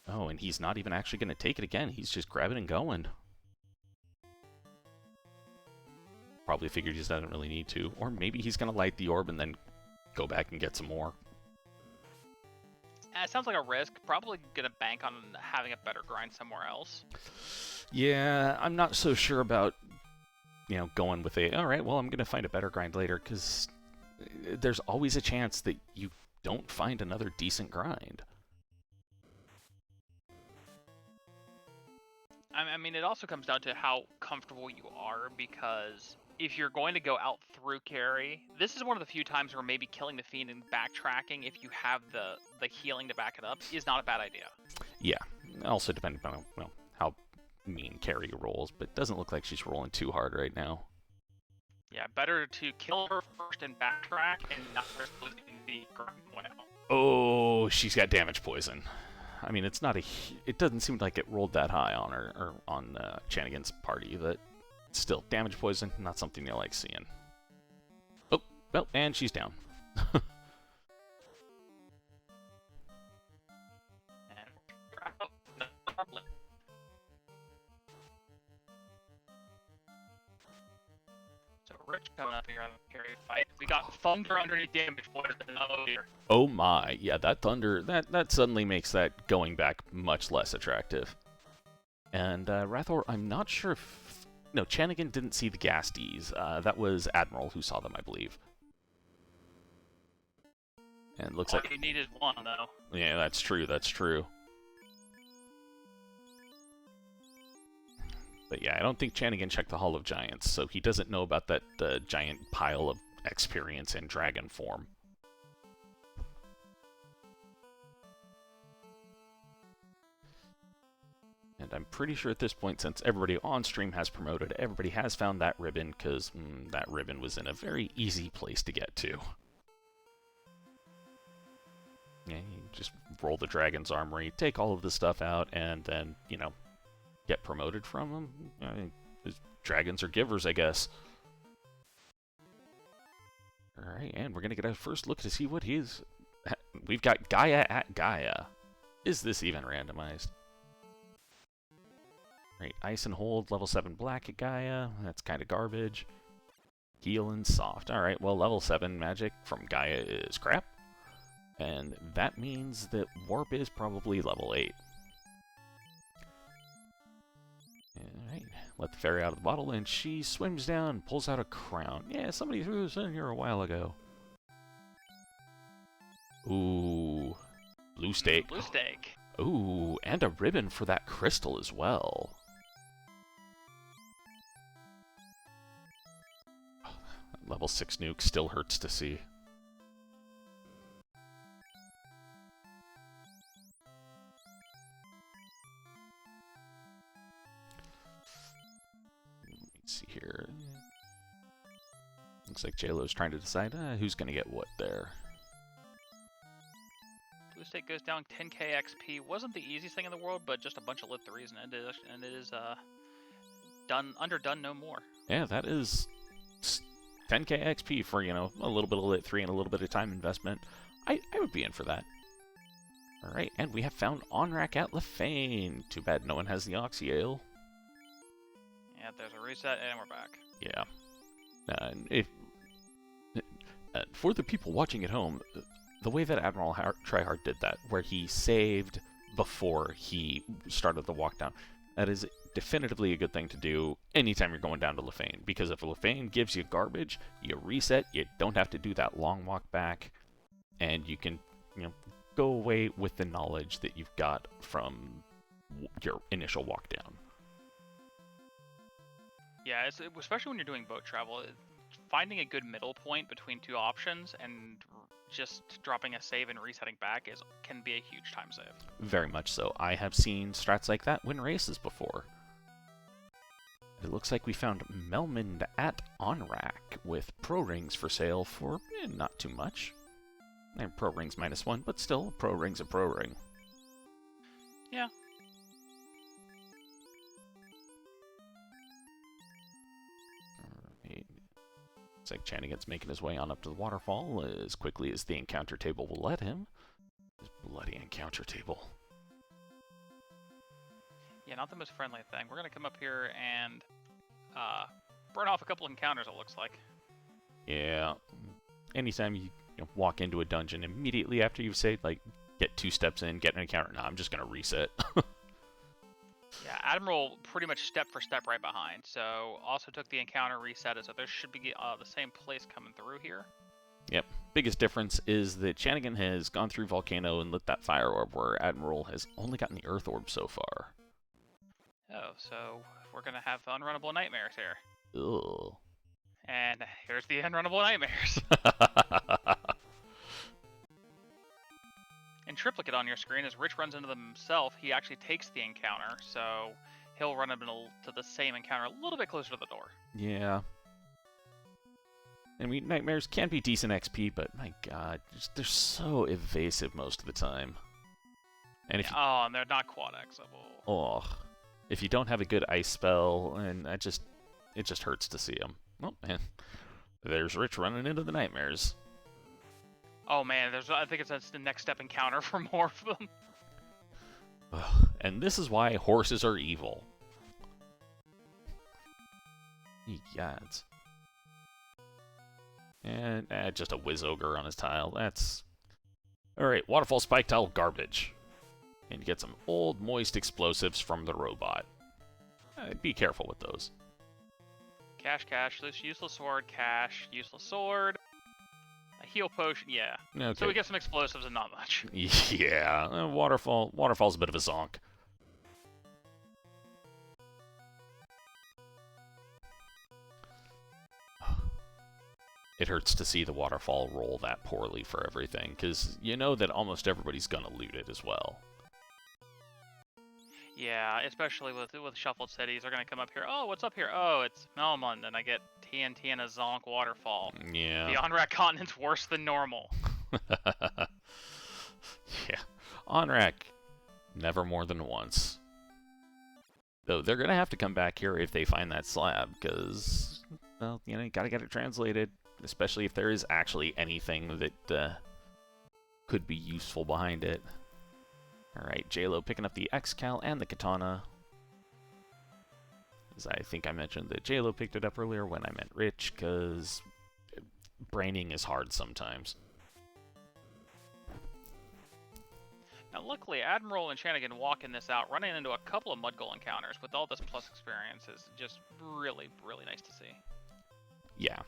Oh, and he's not even actually going to take it again. He's just grabbing and going. Probably figured he just doesn't really need to. Or maybe he's going to light the orb and then go back and get some more.
It sounds like a risk. Probably gonna bank on having a better grind somewhere else.
Yeah, I'm not so sure about, going with all right, well, I'm going to find a better grind later, because there's always a chance that you don't find another decent grind.
I mean, it also comes down to how comfortable you are, because if you're going to go out through carry, this is one of the few times where maybe killing the Fiend and backtracking, if you have the healing to back it up, is not a bad idea.
Yeah, also depending on how mean carry rolls, but it doesn't look like she's rolling too hard right now.
Yeah, better to kill her first and backtrack and not risk losing the grind well.
Oh, she's got damage poison. I mean, it's not it doesn't seem like it rolled that high on her, or on Chanigan's party, but still, damage poison, not something you like seeing. Oh, well, and she's down.
So Rich coming up here on the carry fight. We got Thunder underneath damage poison. Oh dear.
Oh my, yeah, that Thunder, that suddenly makes that going back much less attractive. And Rathor, I'm not sure if... No, Chanigan didn't see the Gasties. That was Admiral who saw them, I believe. And it looks
All
like...
you need is one, though.
Yeah, that's true, that's true. But yeah, I don't think Chanigan checked the Hall of Giants, so he doesn't know about that giant pile of experience in dragon form. And I'm pretty sure at this point, since everybody on stream has promoted, everybody has found that ribbon, because that ribbon was in a very easy place to get to. Yeah, you just roll the Dragon's Armory, take all of the stuff out, and then, get promoted from them. I mean, dragons are givers, I guess. Alright, and we're going to get our first look to see what he is. We've got Gaia at Gaia. Is this even randomized? Right, Ice and Hold, level 7 Black at Gaia. That's kind of garbage. Heal and Soft. Alright, well, level 7 magic from Gaia is crap. And that means that Warp is probably level 8. Alright, let the fairy out of the bottle, and she swims down, pulls out a crown. Yeah, somebody threw this in here a while ago. Ooh, blue stake.
Blue stake.
Ooh, and a ribbon for that crystal as well. Level 6 nuke still hurts to see. Let's see here. Looks like JLo's trying to decide who's going to get what there.
Blue stake goes down 10k XP. Wasn't the easiest thing in the world, but just a bunch of lit 3s, and it is underdone no more.
Yeah, that is 10k XP for, a little bit of lit 3 and a little bit of time investment. I would be in for that. Alright, and we have found Onrak at Lefane. Too bad no one has the Oxy Ale.
Yeah, there's a reset, and we're back.
Yeah. For the people watching at home, the way that Admiral Tryhard did that, where he saved before he started the walk down, that is definitively a good thing to do anytime you're going down to Lefane, because if Lefane gives you garbage, you reset, you don't have to do that long walk back, and you can, go away with the knowledge that you've got from your initial walk down.
Yeah, especially when you're doing boat travel, finding a good middle point between two options and just dropping a save and resetting back can be a huge time save.
Very much so. I have seen strats like that win races before. It looks like we found Melmond at Onrak with pro rings for sale for not too much. And pro rings -1, but still, pro ring's a pro ring.
Yeah.
Alright. Looks like Chanigan's making his way on up to the waterfall as quickly as the encounter table will let him. This bloody encounter table.
Yeah, not the most friendly thing. We're going to come up here and burn off a couple encounters, it looks like.
Yeah. Anytime you walk into a dungeon immediately after you've saved, get 2 steps in, get an encounter. No, I'm just going to reset.
Yeah, Admiral pretty much step for step right behind. So also took the encounter, reset it. So there should be the same place coming through here.
Yep. Biggest difference is that Shanigan has gone through Volcano and lit that fire orb, where Admiral has only gotten the Earth orb so far.
Oh, so we're gonna have unrunnable nightmares here.
Ugh.
And here's the unrunnable nightmares. In triplicate on your screen, as Rich runs into them himself, he actually takes the encounter, so he'll run him to the same encounter a little bit closer to the door.
Yeah. I mean, nightmares can be decent XP, but my god, they're so evasive most of the time. And if
Oh, and they're not quad Xable.
if you don't have a good ice spell, and it just hurts to see them. Oh man, there's Rich running into the nightmares.
Oh man, I think it's the next step encounter for more of them.
And this is why horses are evil. Ye gods. And just a whiz ogre on his tile. That's alright. Waterfall spike tile garbage. And you get some old moist explosives from the robot. Be careful with those.
Cash, useless sword, cash, useless sword. A heal potion, yeah.
Okay.
So we get some explosives and not much.
Yeah, Waterfall's a bit of a zonk. It hurts to see the Waterfall roll that poorly for everything, because you know that almost everybody's gonna loot it as well.
Yeah, especially with shuffled cities, they're gonna come up here. Oh, what's up here? Oh, it's Melmond, and I get TNT and a zonk waterfall.
Yeah.
The Onrak continent's worse than normal.
Yeah. Onrak, never more than once. Though they're gonna have to come back here if they find that slab, because, well, you know, you gotta get it translated, especially if there is actually anything that could be useful behind it. Alright, JLo picking up the X-Cal and the Katana. As I think I mentioned that JLo picked it up earlier when I meant Rich, because braining is hard sometimes.
Now, luckily, Admiral and Shanigan walking this out, running into a couple of Mudgull encounters with all this plus experience is just really, really nice to see.
Yeah.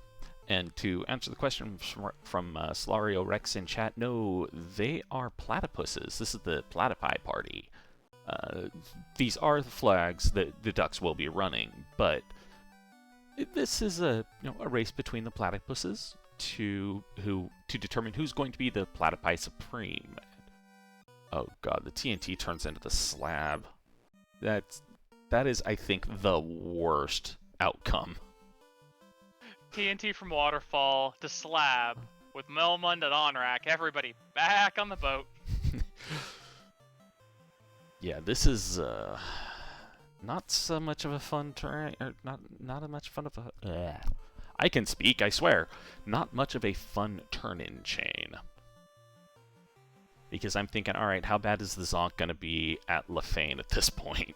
And to answer the question from Solario Rex in chat, no, they are platypuses. This is the platypi party. These are the flags that the ducks will be running, but this is a race between the platypuses to determine who's going to be the platypi supreme. Oh god, the TNT turns into the slab. That is, I think, the worst outcome.
TNT from Waterfall to Slab with Melmond and Onrak. Everybody back on the boat.
Yeah, this is not so much of a fun turn, or not a much fun of a. I can speak, I swear. Not much of a fun turn-in chain. Because I'm thinking, all right, how bad is the Zonk gonna be at Lefane at this point?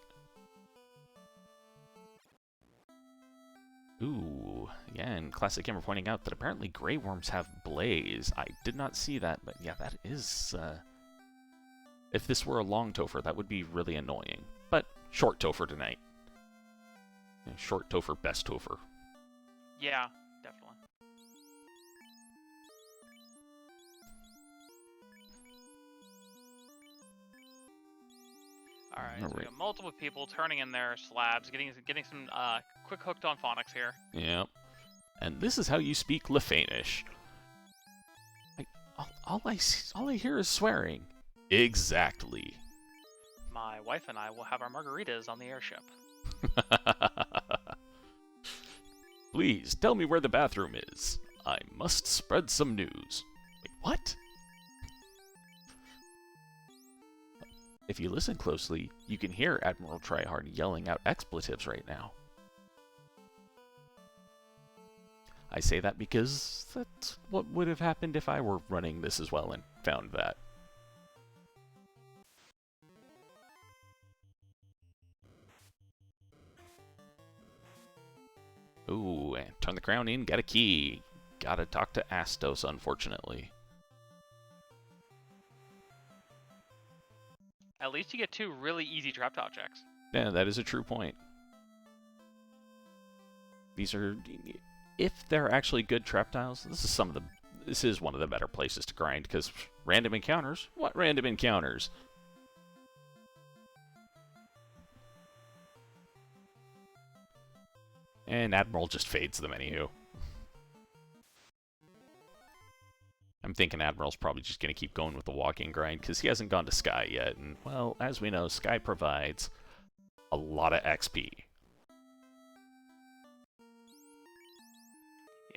Ooh, yeah, and Classic Gamer pointing out that apparently Grey Worms have Blaze. I did not see that, but yeah, that is, if this were a long Topher, that would be really annoying. But short Topher tonight. Short Topher, best Topher.
Yeah, definitely. Alright, so we got multiple people turning in their slabs, getting some quick hooked on phonics here.
Yep. And this is how you speak Lefanish. All I hear is swearing. Exactly.
My wife and I will have our margaritas on the airship.
Please, tell me where the bathroom is. I must spread some news. Wait, what? If you listen closely, you can hear Admiral Tryhard yelling out expletives right now. I say that because that's what would have happened if I were running this as well and found that. Ooh, and turn the crown in, get a key. Gotta talk to Astos, unfortunately.
At least you get 2 really easy trapped objects.
Yeah, that is a true point. These are, if they're actually good trap tiles, this is one of the better places to grind, because random encounters? What random encounters? And Admiral just fades them anywho. I'm thinking Admiral's probably just going to keep going with the walking grind, because he hasn't gone to Sky yet, and, well, as we know, Sky provides a lot of XP.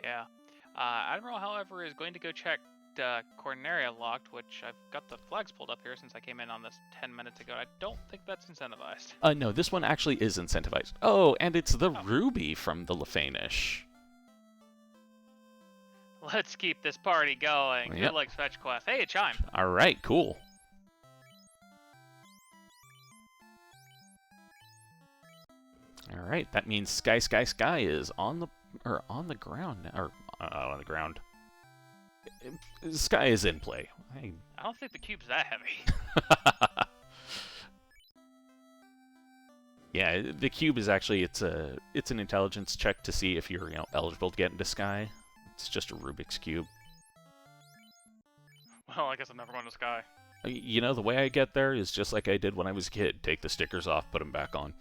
Yeah. Admiral, however, is going to go check Corneria locked, which I've got the flags pulled up here since I came in on this 10 minutes ago. I don't think that's incentivized.
No, this one actually is incentivized. Oh, and it's the Ruby from the Lefanish.
Let's keep this party going.
Yep.
Good luck, fetch quest. Hey, a chime.
Alright, cool. Alright, that means Sky is on the ground, or on the ground. Sky is in play.
I don't think the cube's that heavy.
Yeah, the cube is actually it's an intelligence check to see if you're eligible to get into Sky. It's just a Rubik's cube.
Well, I guess I'm never going to Sky.
The way I get there is just like I did when I was a kid. Take the stickers off, put them back on.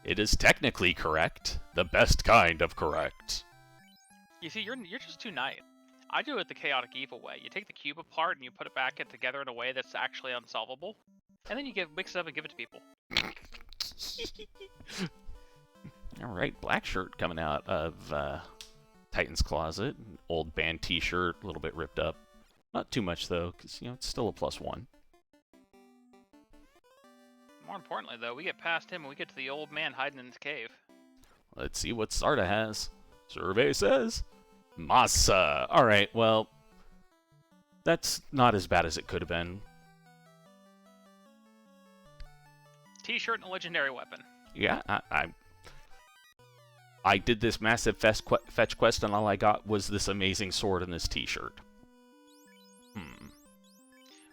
It is technically correct. The best kind of correct.
You see, you're just too nice. I do it the chaotic evil way. You take the cube apart and you put it back together in a way that's actually unsolvable, and then you mix it up and give it to people.
All right, black shirt coming out of Titan's Closet. An old band T-shirt, a little bit ripped up. Not too much though, because it's still a +1.
More importantly, though, we get past him and we get to the old man hiding in his cave.
Let's see what Sarda has. Survey says Massa. All right, well, that's not as bad as it could have been.
T-shirt and a legendary weapon.
Yeah, I did this massive fetch quest, and all I got was this amazing sword and this T-shirt.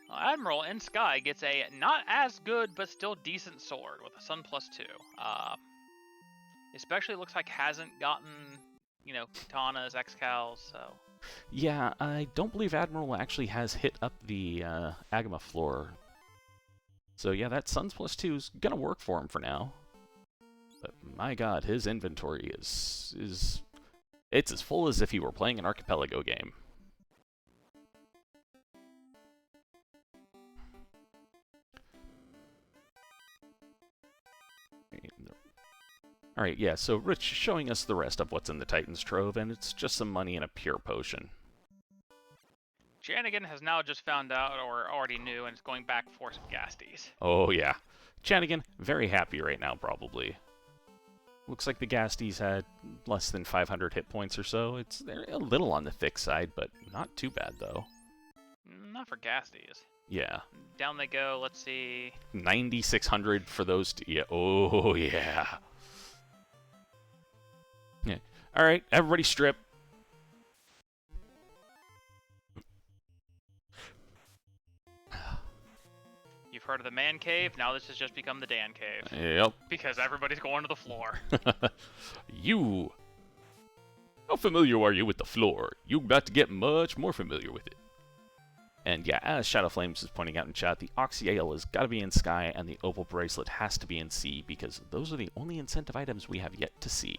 Well, Admiral in Sky gets a not as good but still decent sword with a Sun +2. Especially looks like hasn't gotten, katanas, Excals, so.
Yeah, I don't believe Admiral actually has hit up the Agama floor. So yeah, that Suns +2 is gonna work for him for now. But my god, his inventory is it's as full as if he were playing an Archipelago game. Alright, yeah, so Rich showing us the rest of what's in the Titan's Trove, and it's just some money and a pure potion.
Janigan has now just found out, or already knew, and is going back for some Gasties.
Oh yeah. Janigan, very happy right now, probably. Looks like the Gasties had less than 500 hit points or so. They're a little on the thick side, but not too bad, though.
Not for Gasties.
Yeah.
Down they go, let's see.
9,600 for those yeah. Oh, yeah. Yeah. Alright, everybody strip.
You've heard of the man cave, now this has just become the Dan cave.
Yep.
Because everybody's going to the floor.
You. How familiar are you with the floor? You about to get much more familiar with it. And yeah, as Shadow Flames is pointing out in chat, the Oxyale has got to be in Sky, and the Opal Bracelet has to be in Sea, because those are the only incentive items we have yet to see.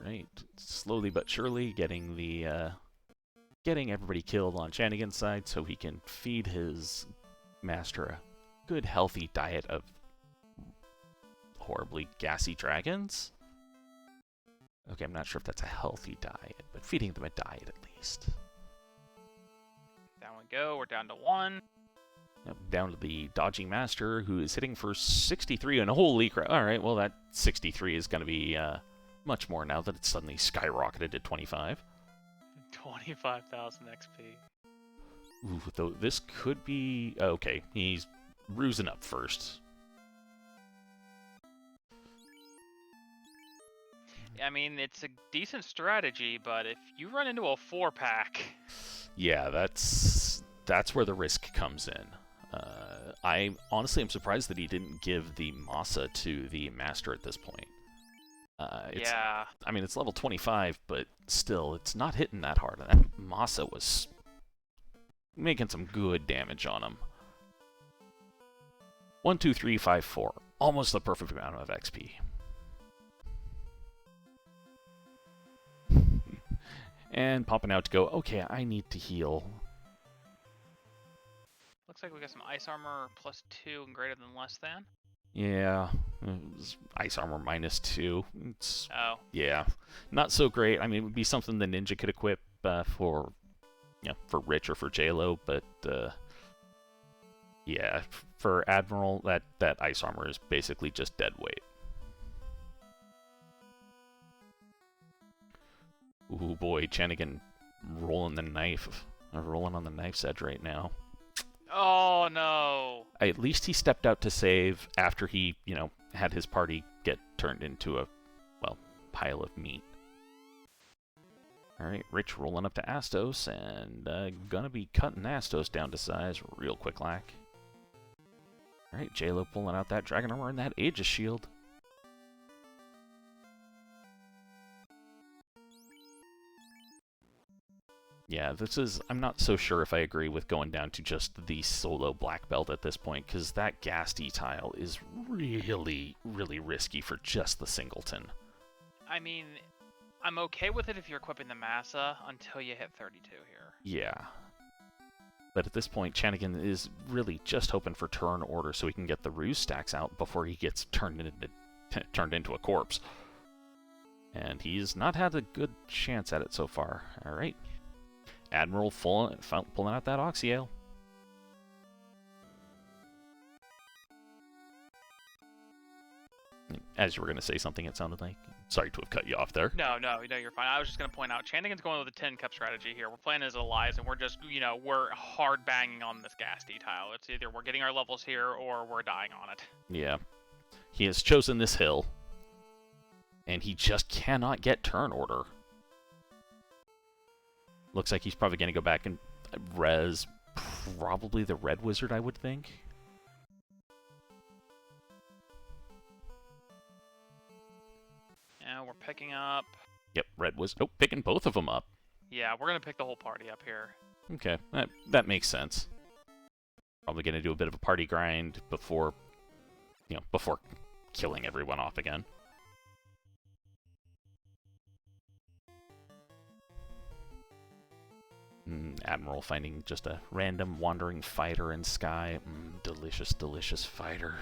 Right, slowly but surely getting the getting everybody killed on Janigan's side so he can feed his master a good healthy diet of horribly gassy dragons. Okay, I'm not sure if that's a healthy diet, but feeding them a diet at least.
Down we go, we're down to 1.
Yep, down to the dodging master, who is hitting for 63, and holy crap. Alright, well that 63 is going to be much more now that it's suddenly skyrocketed to 25.
25,000 XP.
Ooh, though this could be... Okay, he's rusing up first.
I mean, it's a decent strategy, but if you run into a 4-pack...
Yeah, that's where the risk comes in. I honestly am surprised that he didn't give the Masa to the Master at this point.
Yeah.
I mean, it's level 25, but still, it's not hitting that hard. And that Masa was making some good damage on him. 1, 2, 3, 5, 4. Almost the perfect amount of XP. And popping out to go, okay, I need to heal.
Looks like we got some ice armor +2 and greater than less than.
Yeah, ice armor -2. It's,
Oh.
yeah, not so great. I mean, it would be something the ninja could equip for, for Rich or for JLo, but yeah, for Admiral, that ice armor is basically just dead weight. Ooh boy, Chanigan rolling on the knife's edge right now.
Oh no!
At least he stepped out to save after he, had his party get turned into a, pile of meat. Alright, Rich rolling up to Astos, and gonna be cutting Astos down to size real quick like. Alright, JLo pulling out that Dragon Armor and that Aegis Shield. Yeah, I'm not so sure if I agree with going down to just the solo black belt at this point, because that Ghasti tile is really, really risky for just the singleton.
I mean, I'm okay with it if you're equipping the Massa until you hit 32 here.
Yeah. But at this point, Chanigan is really just hoping for turn order so he can get the ruse stacks out before he gets turned into a corpse. And he's not had a good chance at it so far. Alright. Admiral pulling out that Oxyale. As you were going to say something, it sounded like. Sorry to have cut you off there.
No, you're fine. I was just going to point out, Chandigan's going with a 10-cup strategy here. We're playing as allies, and we're just, we're hard banging on this Ghasti tile. It's either we're getting our levels here, or we're dying on it.
Yeah. He has chosen this hill, and he just cannot get turn order. Looks like he's probably going to go back and res probably the Red Wizard, I would think.
Yeah, we're picking up...
Yep, Red Wizard. Oh, picking both of them up.
Yeah, we're going to pick the whole party up here.
Okay, that makes sense. Probably going to do a bit of a party grind before, before killing everyone off again. Admiral finding just a random wandering fighter in sky. Delicious, delicious fighter.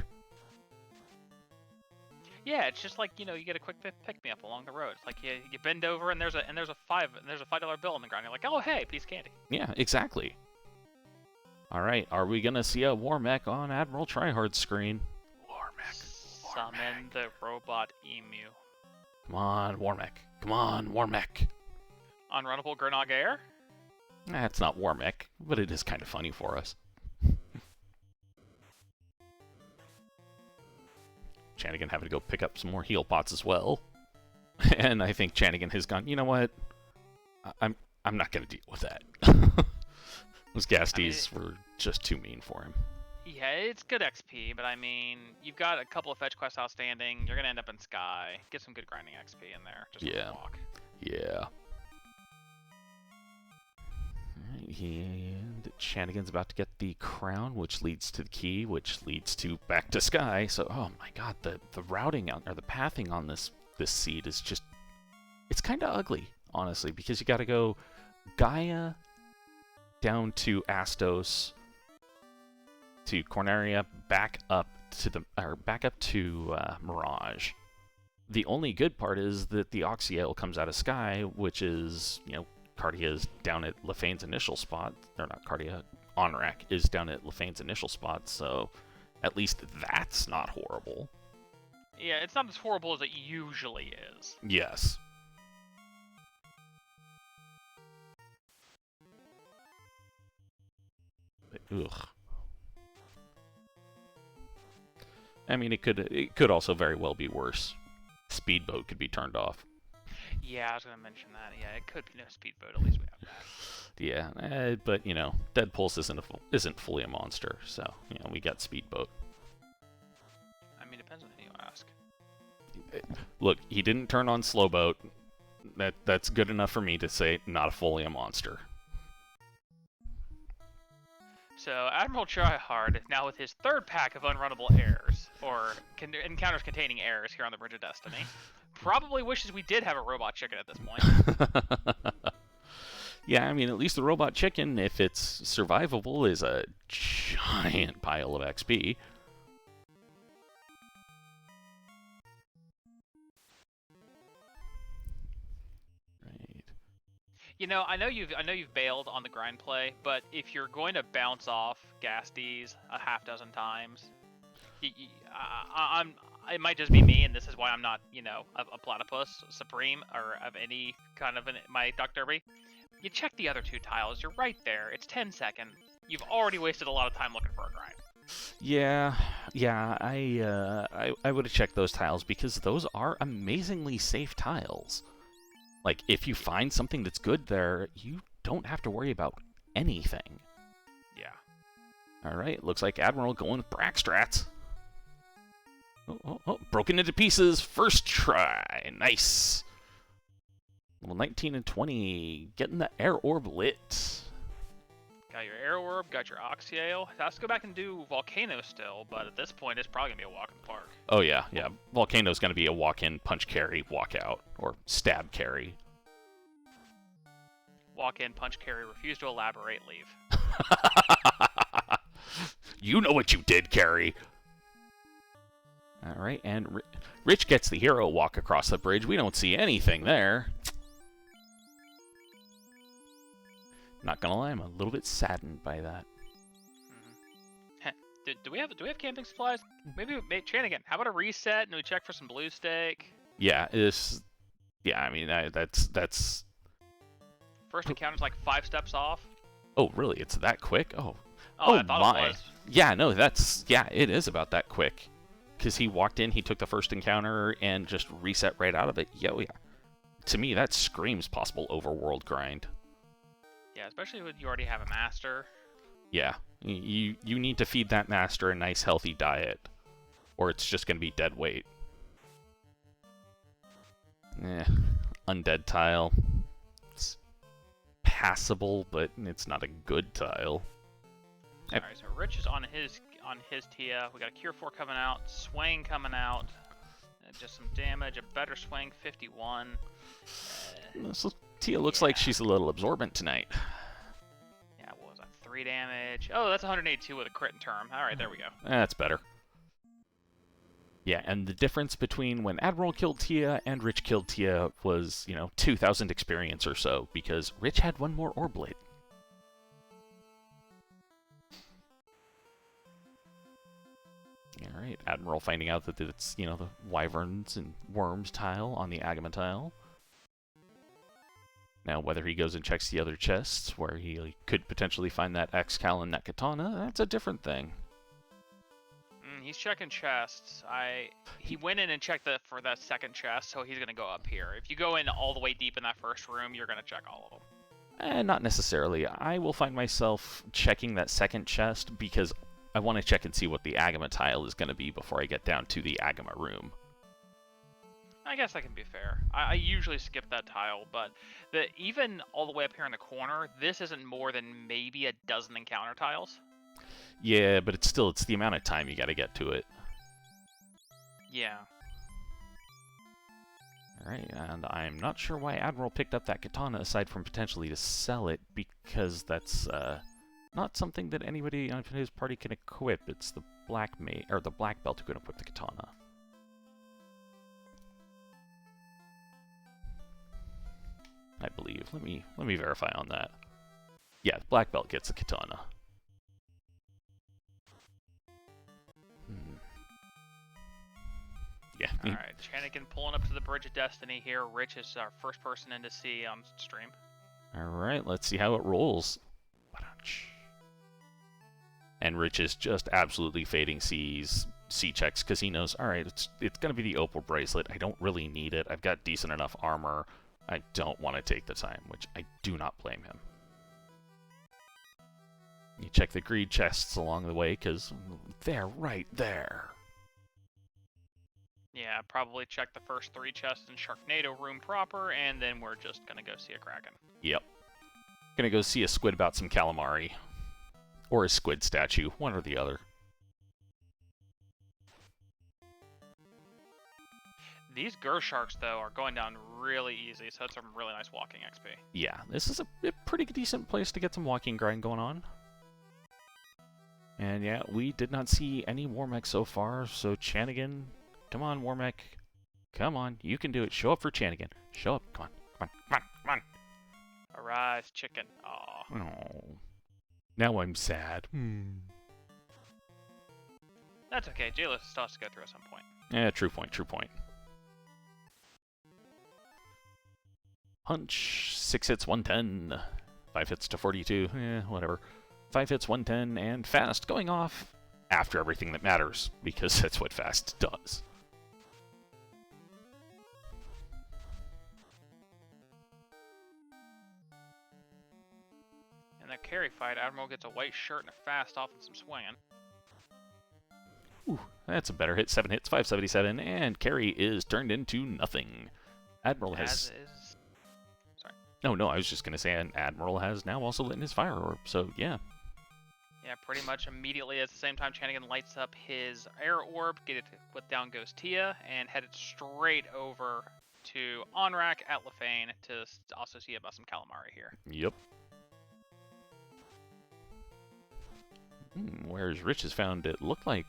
Yeah, it's just like, you get a quick pick me up along the road. It's like you bend over and there's a $5 bill on the ground. You're like, oh hey, piece of candy.
Yeah, exactly. All right, are we gonna see a war mech on Admiral Tryhard's screen? War mech.
Summon the robot emu.
Come on, war mech. Come on, war mech.
Unrunnable Grenag Air?
It's not war mech, but it is kind of funny for us. Chanigan having to go pick up some more heal pots as well. And I think Chanigan has gone, you know what? I'm not going to deal with that. Those Ghasties were just too mean for him.
Yeah, it's good XP, but I mean, you've got a couple of fetch quests outstanding. You're going to end up in Sky. Get some good grinding XP in there. Just
Yeah.
walk.
Yeah. And Chanigan's about to get the crown, which leads to the key, which leads to back to Sky. So, oh my god, the routing or the pathing on this seed is just, it's kind of ugly, honestly, because you got to go Gaia down to Astos to Corneria, back up to Mirage. The only good part is that the Oxyale comes out of Sky, which is, Cardia's down at Lefane's initial spot. Or not Cardia, Onrak is down at Lefane's initial spot, so at least that's not horrible.
Yeah, it's not as horrible as it usually is.
Yes. But, ugh. I mean, it could also very well be worse. Speedboat could be turned off.
Yeah, I was gonna mention that. Yeah, it could be no speedboat. At least we have that.
Yeah, but you know, Dead Pulse isn't fully a monster, so you know we got Speedboat.
I mean, depends on who you ask.
Look, he didn't turn on Slowboat. That's good enough for me to say not fully a monster.
So Admiral Tryhard is now with his third pack of unrunnable errors, or encounters containing errors here on the Bridge of Destiny. Probably wishes we did have a robot chicken at this point.
Yeah, I mean, at least the robot chicken, if it's survivable, is a giant pile of XP. Right.
You know, I know you've bailed on the grind play, but if you're going to bounce off Gasties a half dozen times, it might just be me, and this is why I'm not, you know, a platypus supreme or of any kind of my Duck Derby. You check the other two tiles. You're right there. It's 10 seconds. You've already wasted a lot of time looking for a grind.
Yeah, I would have checked those tiles because those are amazingly safe tiles. Like, if you find something that's good there, you don't have to worry about anything.
Yeah.
Alright, looks like Admiral going with Brackstrats. Oh, broken into pieces, first try, nice. Well, 19 and 20, getting the air orb lit.
Got your air orb, got your oxyale. Has to go back and do volcano still, but at this point, it's probably gonna be a walk in the park.
Oh yeah. Volcano's gonna be a walk-in, punch carry, walk out, or stab carry.
Walk in, punch carry, refuse to elaborate, leave.
You know what you did, Carrie. All right, and Rich gets the hero walk across the bridge. We don't see anything there. Not gonna lie, I'm a little bit saddened by that.
Mm-hmm. Do we have camping supplies? Maybe Chan again. How about a reset and we check for some blue steak?
Yeah, I mean that's.
First encounter's like 5 steps off.
Oh really? It's that quick? Oh
I thought
my.
it was.
Yeah, no, it is about that quick. Because he walked in, he took the first encounter, and just reset right out of it. Yeah. To me, that screams possible overworld grind.
Yeah, especially when you already have a master.
Yeah, you need to feed that master a nice, healthy diet, or it's just going to be dead weight. Undead tile. It's passable, but it's not a good tile.
Alright, so Rich is on his Tia. We got a Cure 4 coming out, Swing coming out, just some damage, a better Swing, 51.
So Tia looks like she's a little absorbent tonight.
Yeah, what was that? 3 damage. Oh, that's 182 with a crit in term. Alright, there we go.
That's better. Yeah, and the difference between when Admiral killed Tia and Rich killed Tia was, 2,000 experience or so, because Rich had one more Orblit. Alright, Admiral finding out that it's, the Wyverns and Worms tile on the Agama tile. Now, whether he goes and checks the other chests, where he could potentially find that X-Cal and that Katana, that's a different thing.
He's checking chests. He went in and checked for that second chest, so he's going to go up here. If you go in all the way deep in that first room, you're going to check all of them.
Not necessarily. I will find myself checking that second chest because I want to check and see what the Agama tile is going to be before I get down to the Agama room.
I guess that can be fair. I usually skip that tile, but even all the way up here in the corner, this isn't more than maybe a dozen encounter tiles.
Yeah, but it's the amount of time you got to get to it.
Yeah.
Alright, and I'm not sure why Admiral picked up that katana aside from potentially to sell it, because that's not something that anybody on his party can equip. It's the black belt who can equip the katana. I believe. Let me verify on that. Yeah, the black belt gets the katana. Yeah.
Alright, Chanigan pulling up to the Bridge of Destiny here. Rich is our first person in to see on stream.
Alright, let's see how it rolls. And Rich is just absolutely fading C checks because he knows, alright, it's going to be the Opal Bracelet. I don't really need it. I've got decent enough armor. I don't want to take the time, which I do not blame him. You check the greed chests along the way, because they're right there.
Yeah, probably check the first 3 chests in Sharknado room proper, and then we're just gonna go see a Kraken.
Yep. Gonna go see a squid about some calamari. Or a squid statue, one or the other.
These Gersharks, though, are going down really easy, so it's some really nice walking XP.
Yeah, this is a pretty decent place to get some walking grind going on. And yeah, we did not see any Warmech so far, so Chanigan, come on, Warmech. Come on, you can do it. Show up for Chanigan. Show up. Come on, come on, come on, come on.
Arise, chicken. Aw.
Oh. Now I'm sad.
That's okay. J-List still has to go through at some point.
Yeah, true point, true point. Hunch, 6 hits, 110. 5 hits to 42, whatever. 5 hits, 110, and fast going off after everything that matters, because that's what fast does.
In that carry fight, Admiral gets a white shirt and a fast off and some swinging.
Ooh, that's a better hit. 7 hits, 577, and carry is turned into nothing. Admiral has...
As is... Sorry.
No, I was just going to say an Admiral has now also lit in his fire orb, so yeah.
Yeah, pretty much immediately at the same time Chanigan lights up his air orb, get it with down goes Tia, and headed straight over to Onrak at Lefane to also see about some calamari here.
Yep. Whereas Rich has found it looked like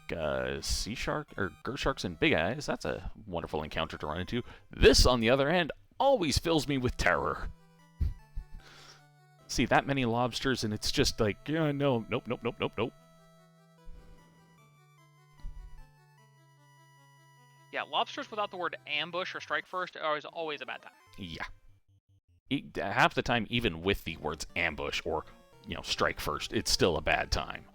sea shark or Gersharks and big eyes. That's a wonderful encounter to run into. This, on the other hand, always fills me with terror. See that many lobsters, and it's just like, yeah, no, nope.
Yeah, lobsters without the word ambush or strike first are always a bad time.
Yeah. Half the time, even with the words ambush or, strike first, it's still a bad time.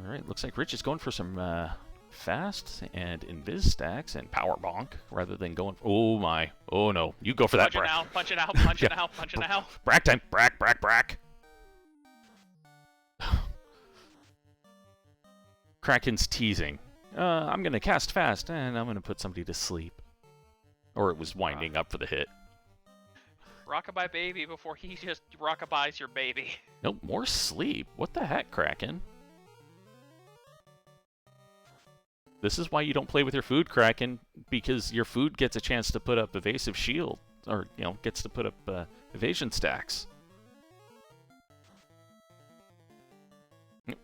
Alright, looks like Rich is going for some fast and invis stacks and power bonk rather than going... Oh my. Oh no. You go for that,
Brack. Punch it out, punch it out.
Brack time. Brack. Kraken's teasing. I'm going to cast fast, and I'm going to put somebody to sleep. Or it was winding up for the hit.
Rockabye baby before he just rockabyes your baby.
Nope, more sleep. What the heck, Kraken? This is why you don't play with your food, Kraken, because your food gets a chance to put up evasive shield, or, gets to put up evasion stacks.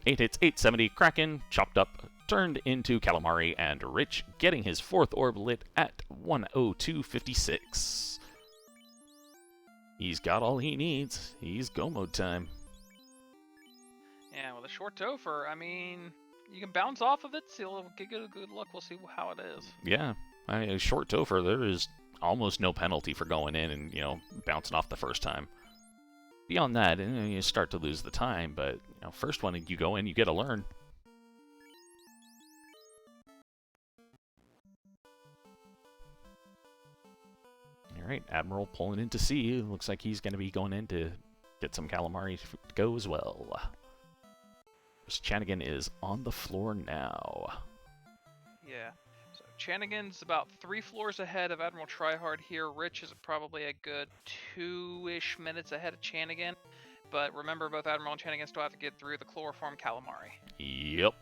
8 hits, 870, Kraken, chopped up, turned into calamari, and Rich getting his 4th orb lit at 102.56. He's got all he needs. He's go mode time.
Yeah, with a short topher, I mean, you can bounce off of it, so you'll get a good look. We'll see how it is.
Yeah, a short topher, there is almost no penalty for going in and, bouncing off the first time. Beyond that, you start to lose the time, but, first one you go in, you get to learn. Alright, Admiral pulling in to sea. Looks like he's going to be going in to get some calamari to go as well. Chanigan is on the floor now.
Yeah. So Chanigan's about 3 floors ahead of Admiral Tryhard here. Rich is probably a good 2-ish minutes ahead of Chanigan. But remember, both Admiral and Chanigan still have to get through the chloroform calamari.
Yep.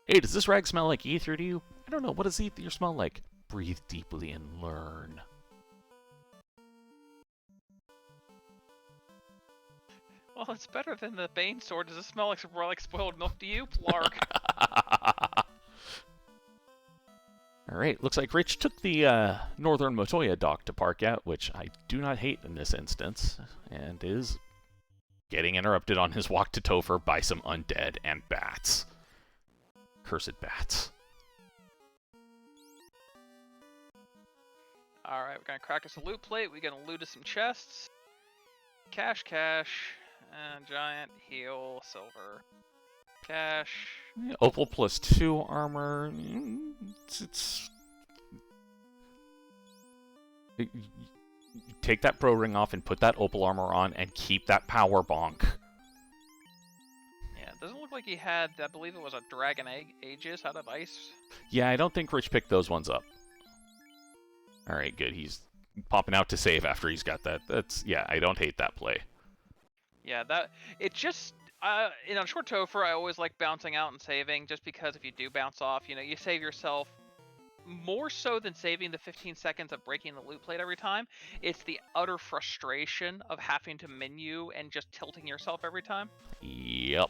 Hey, does this rag smell like ether to you? I don't know. What does ether smell like? Breathe deeply and learn.
Well, it's better than the Bane sword. Does it smell like more like spoiled milk to you, Plark?
Alright, looks like Rich took the Northern Motoya dock to park at, which I do not hate in this instance, and is getting interrupted on his walk to Topher by some undead and bats. Cursed bats.
Alright, we're gonna crack us a loot plate. We're gonna loot us some chests. Cash. Giant, heal, silver. Cash.
Opal plus 2 armor. It's Take that pro ring off and put that opal armor on and keep that power bonk.
Yeah, it doesn't look like he had, I believe it was a Dragon Aegis out of ice.
Yeah, I don't think Rich picked those ones up. Alright, good. He's popping out to save after he's got that. Yeah, I don't hate that play.
Yeah, it just, in a short Topher, I always like bouncing out and saving, just because if you do bounce off, you save yourself more so than saving the 15 seconds of breaking the loot plate every time. It's the utter frustration of having to menu and just tilting yourself every time.
Yep.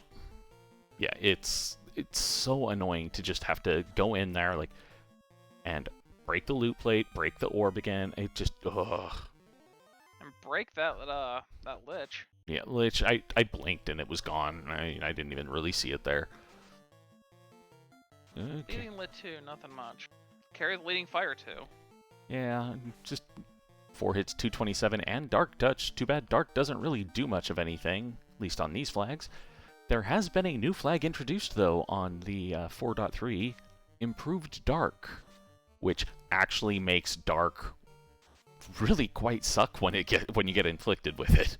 Yeah, it's so annoying to just have to go in there and break the loot plate, break the orb again. It just ugh.
And break that lich.
Yeah, lich. I blinked and it was gone. I didn't even really see it there. Okay.
Leading lit 2, nothing much. Carry the leading fire 2.
Yeah, just 4 hits, 227, and Dark Touch. Too bad Dark doesn't really do much of anything, at least on these flags. There has been a new flag introduced, though, on the 4.3, Improved Dark, which actually makes Dark really quite suck when you get inflicted with it.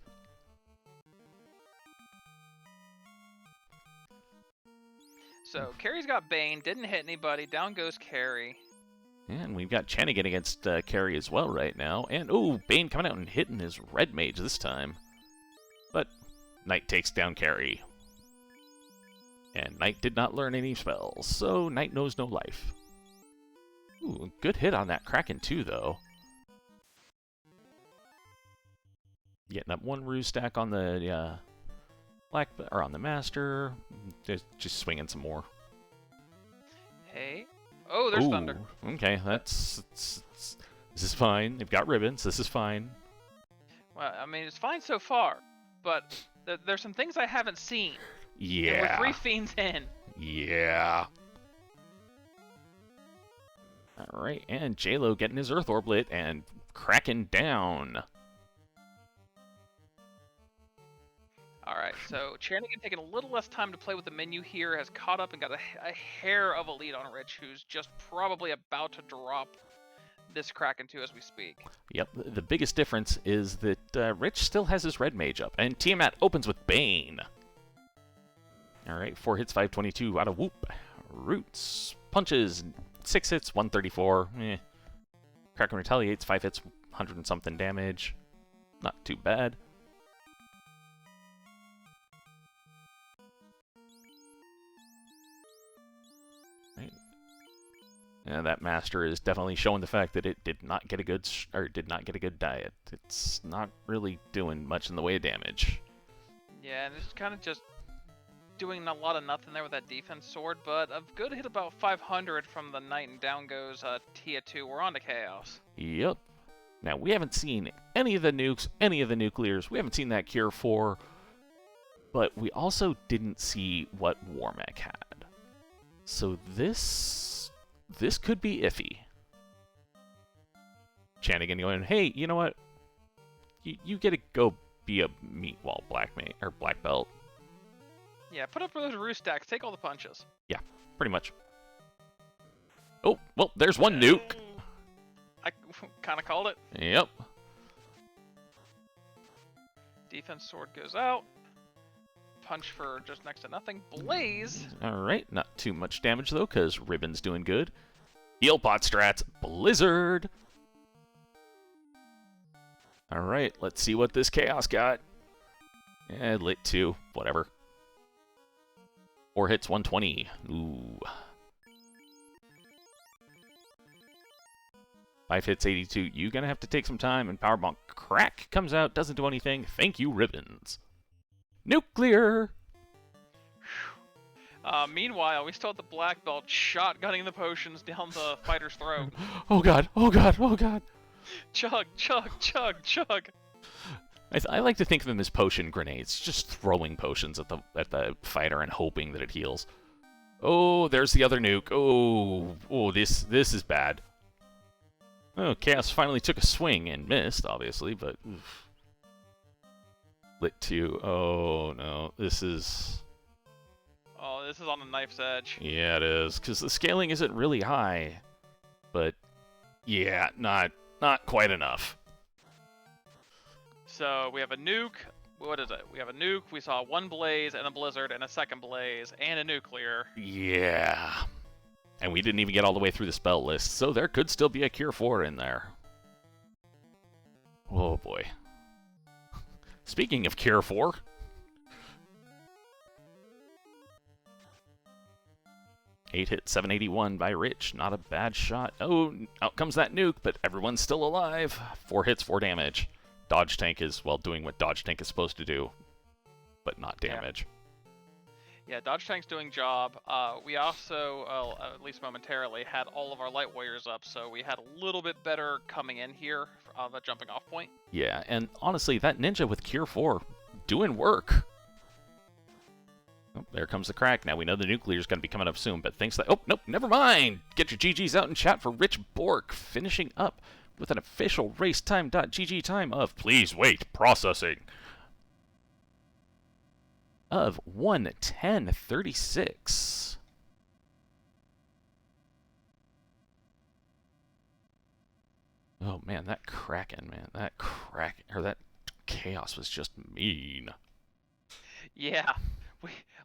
So, Carrie's got Bane, didn't hit anybody, down goes Carrie.
And we've got Chanigan against Carrie as well right now. And, oh, Bane coming out and hitting his red mage this time. But Knight takes down Carrie. And Knight did not learn any spells, so Knight knows no life. Ooh, good hit on that Kraken too, though. Getting up one ruse stack on the on the Master. Just swinging some more.
Hey. Oh, there's Thunder.
Okay, this is fine. They've got ribbons. This is fine.
Well, I mean, it's fine so far, but there's some things I haven't seen.
Yeah.
And we're 3 fiends in.
Yeah. Alright, and J-Lo getting his Earth Orb lit and cracking down.
Alright, so Chanigan taking a little less time to play with the menu here, has caught up and got a hair of a lead on Rich, who's just probably about to drop this Kraken 2 as we speak.
Yep, the biggest difference is that Rich still has his red mage up, and Tiamat opens with Bane. Alright, 4 hits, 522 out of Whoop. Roots, punches, 6 hits, 134. Kraken retaliates, 5 hits, 100 and something damage. Not too bad. Right. And that Master is definitely showing the fact that it did not get a good diet. It's not really doing much in the way of damage.
Yeah, and it's kind of just doing a lot of nothing there with that defense sword, but a good hit about 500 from the Knight, and down goes Tia 2. We're on to Chaos.
Yep. Now, we haven't seen any of the nukes, any of the nuclears. We haven't seen that Cure 4. But we also didn't see what Warmech had. So this could be iffy. Chanigan going, hey, you know what? You get to go be a Meatwall black belt.
Yeah, put up for those roost stacks. Take all the punches.
Yeah, pretty much. Oh, well, there's one nuke.
I kind of called it.
Yep.
Defense sword goes out. Punch for just next to nothing. Blaze.
Alright, not too much damage though, because Ribbon's doing good. Heal pot strats. Blizzard. Alright, let's see what this Chaos got. Lit 2. Whatever. 4 hits, 120. Ooh. 5 hits, 82. You're going to have to take some time, and Power Bonk Crack comes out, doesn't do anything. Thank you, Ribbons. Nuclear!
Meanwhile, we still have the black belt shotgunning the potions down the fighter's throat.
Oh god, oh god, oh god.
Chug, chug, chug, chug.
I like to think of them as potion grenades, just throwing potions at the fighter and hoping that it heals. Oh, there's the other nuke. Oh, this is bad. Oh, Chaos finally took a swing and missed, obviously, but oof. Lit 2. Oh no, this is...
Oh, this is on the knife's edge.
Yeah, it is, because the scaling isn't really high. But, yeah, not not quite enough.
So we have a nuke. What is it? We have a nuke. We saw one blaze and a blizzard and a second blaze and a nuclear.
Yeah. And we didn't even get all the way through the spell list, so there could still be a Cure 4 in there. Oh boy. Speaking of Cure 4... Eight hit, 781 by Rich. Not a bad shot. Oh, out comes that nuke, but everyone's still alive. 4 hits, 4 damage. Dodge Tank is, well, doing what Dodge Tank is supposed to do, but not damage.
Yeah, Dodge Tank's doing job. We also, at least momentarily, had all of our Light Warriors up, so we had a little bit better coming in here on the jumping off point.
Yeah, and honestly, that Ninja with Cure 4 doing work. Oh, there comes the crack. Now we know the nuclear's going to be coming up soon, but thanks to that... Oh, nope, never mind! Get your GGs out in chat for Rich Bork, finishing up with an official racetime.gg time of, please wait, processing, of 1:10:36. Oh man, that Kraken, man. That chaos was just mean.
Yeah.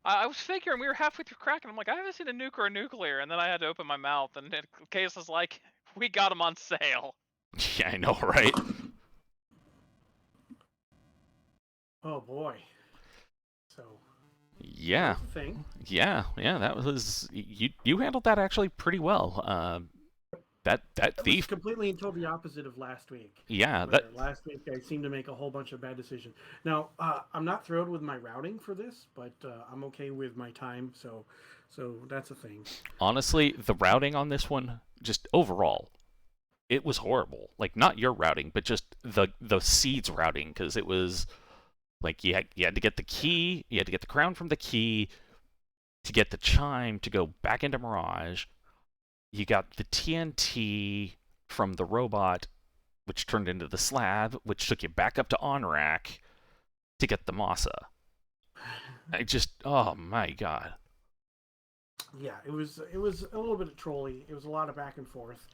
I was figuring we were halfway through Kraken. I'm like, I haven't seen a nuke or a nuclear, and then I had to open my mouth, and Case was like, we got them on sale.
Yeah, I know, right?
Oh boy. So.
Yeah.
Thing.
Yeah, that was you handled that actually pretty well. That thief
was completely and totally opposite of last week.
Yeah,
last week I seemed to make a whole bunch of bad decisions. Now I'm not thrilled with my routing for this, but I'm okay with my time. So that's a thing.
Honestly, the routing on this one, just overall, it was horrible. Like not your routing, but just the seeds routing, because it was like you had to get the key, you had to get the crown from the key, to get the chime to go back into Mirage. You got the TNT from the robot, which turned into the slab, which took you back up to OnRack to get the Masa. Oh my god.
Yeah, it was a little bit of trolly. It was a lot of back and forth.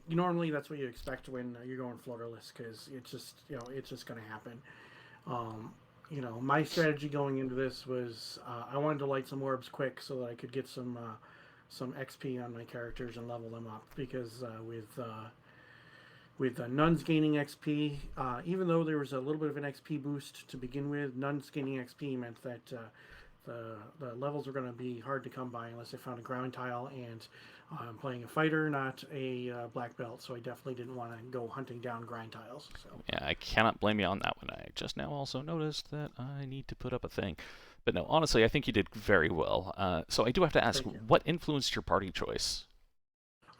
Normally that's what you expect when you're going floaterless, because it's just going to happen. My strategy going into this was I wanted to light some orbs quick so that I could get some XP on my characters and level them up, because with nuns gaining XP, even though there was a little bit of an XP boost to begin with, nuns gaining XP meant that the levels were going to be hard to come by unless I found a ground tile, and I'm playing a fighter, not a black belt, so I definitely didn't want to go hunting down grind tiles. So.
Yeah, I cannot blame you on that one. I just now also noticed that I need to put up a thing. But no, honestly, I think you did very well. So I do have to ask, what influenced your party choice?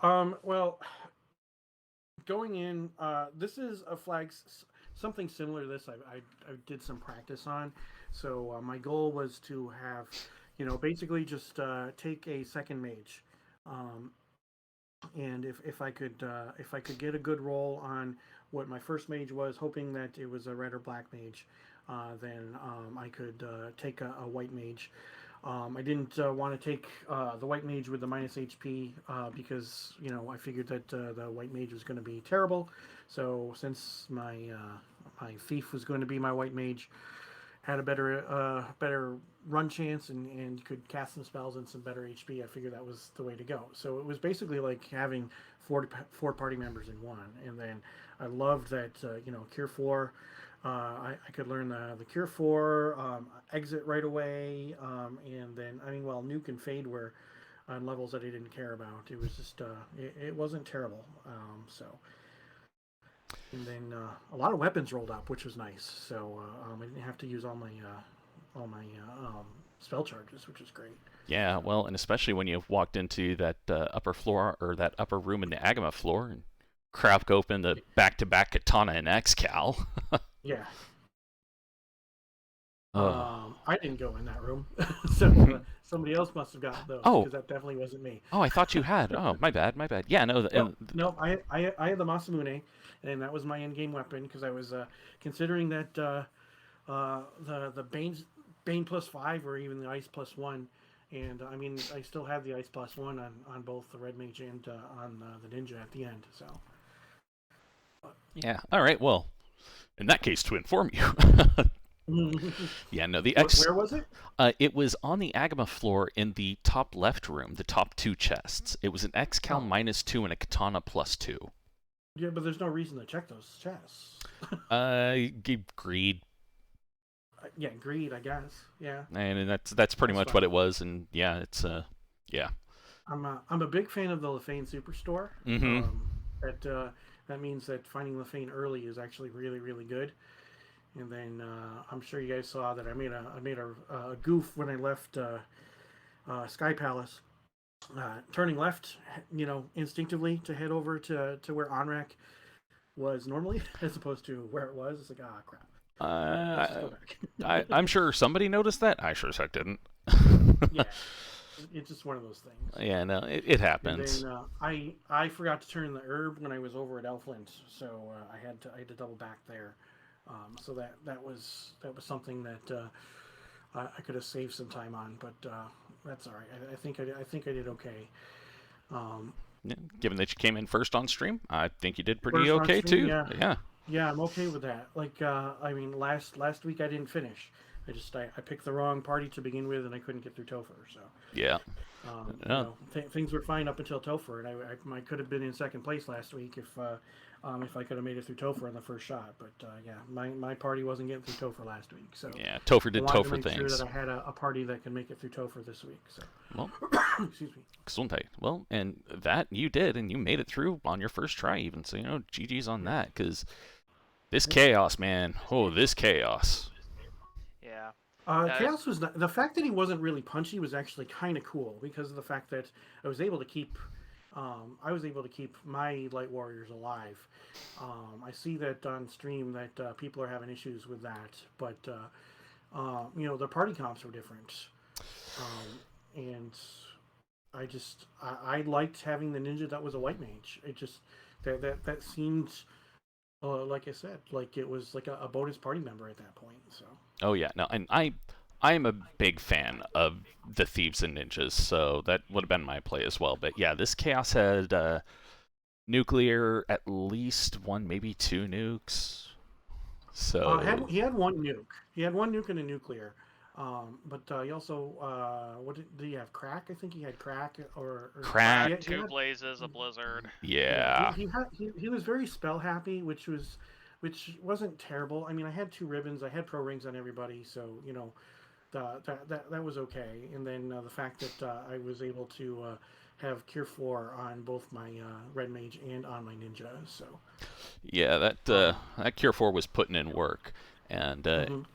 Well, going in, this is a flag, something similar to this I did some practice on. So my goal was to have, basically just take a second mage. And if I could get a good roll on what my first mage was, hoping that it was a red or black mage, then I could take a white mage. I didn't want to take the white mage with the minus HP because I figured that the white mage was going to be terrible. So since my thief was going to be my white mage, had a better run chance and could cast some spells and some better HP, I figured that was the way to go. So it was basically like having four party members in one. And then I loved that Cure 4. I could learn the Cure 4, exit right away, and then Nuke and Fade were on levels that I didn't care about. It was just it wasn't terrible. And then a lot of weapons rolled up, which was nice. So I didn't have to use all my spell charges, which was great.
Yeah, well, and especially when you walked into that upper floor, or that upper room in the Agama floor, and cracked open the back-to-back Katana and X-Cal.
Yeah.
Oh.
I didn't go in that room, so somebody else must have gotten those.
Oh,
because that definitely wasn't me.
Oh, I thought you had. Oh, my bad. Yeah, no.
No, I had the Masamune, and that was my in-game weapon, because I was considering that the Bane +5 or even the Ice +1, and I still have the Ice +1 on both the Red Mage and on the Ninja at the end. So
Yeah. All right. Well, in that case, to inform you. Yeah, no, the X.
Where was it?
It was on the Agama floor in the top left room, the top 2 chests. It was an X-Cal -2 and a Katana +2.
Yeah, but there's no reason to check those chests.
Greed.
Yeah, greed, I guess. Yeah.
And that's pretty much
fine.
what it was, and yeah, it's yeah.
I'm a big fan of the Lefane Superstore.
Mm-hmm.
That means that finding Lefane early is actually really, really good. And then I'm sure you guys saw that I made a goof when I left Sky Palace, turning left, instinctely to head over to where Onrak was normally, as opposed to where it was. It's like, crap. Let's just go back.
I'm sure somebody noticed that. I sure as heck didn't.
Yeah, it's just one of those things.
Yeah, no, it happens.
And then I forgot to turn the herb when I was over at Elfland, so I had to double back there. So that was something that I could have saved some time on, but that's all right. I think I did okay.
Yeah, given that you came in first on stream, I think you did pretty
First on
okay
stream,
too.
yeah. Yeah, I'm okay with that. Like, I mean, last week I didn't finish. I picked the wrong party to begin with, and I couldn't get through Topher. So
Yeah.
things were fine up until Topher, and I could have been in second place last week if I could have made it through Topher in the first shot. But yeah, my party wasn't getting through Topher last week. So
Yeah, Topher did
I wanted to
Topher
make
things.
sure that I had a party that can make it through Topher this week. So
Well,
excuse me.
Gesundheit. Well, and that you did, and you made it through on your first try, even. So GG's on that, because this chaos, man. Oh, this chaos.
Yeah.
Chaos was not, the fact that he wasn't really punchy was actually kind of cool because of the fact that I was able to keep my light warriors alive. I see that on stream that people are having issues with that, but the party comps were different, and I liked having the ninja that was a white mage. It just that seemed. Like I said, like it was like a bonus party member at that point. So.
Oh yeah, no, and I am a big fan of the thieves and ninjas, so that would have been my play as well. But yeah, this chaos had nuclear, at least 1, maybe 2 nukes. So
he had 1 nuke. He had 1 nuke and a nuclear. But he also what did he have? Crack? I think he had crack or
crack.
2 blazes, a blizzard.
Yeah.
He was very spell happy, which wasn't terrible. I mean, I had 2 ribbons. I had pro rings on everybody, so that was okay. And then the fact that I was able to have Cure 4 on both my red mage and on my ninja. So
yeah, that Cure 4 was putting in work. And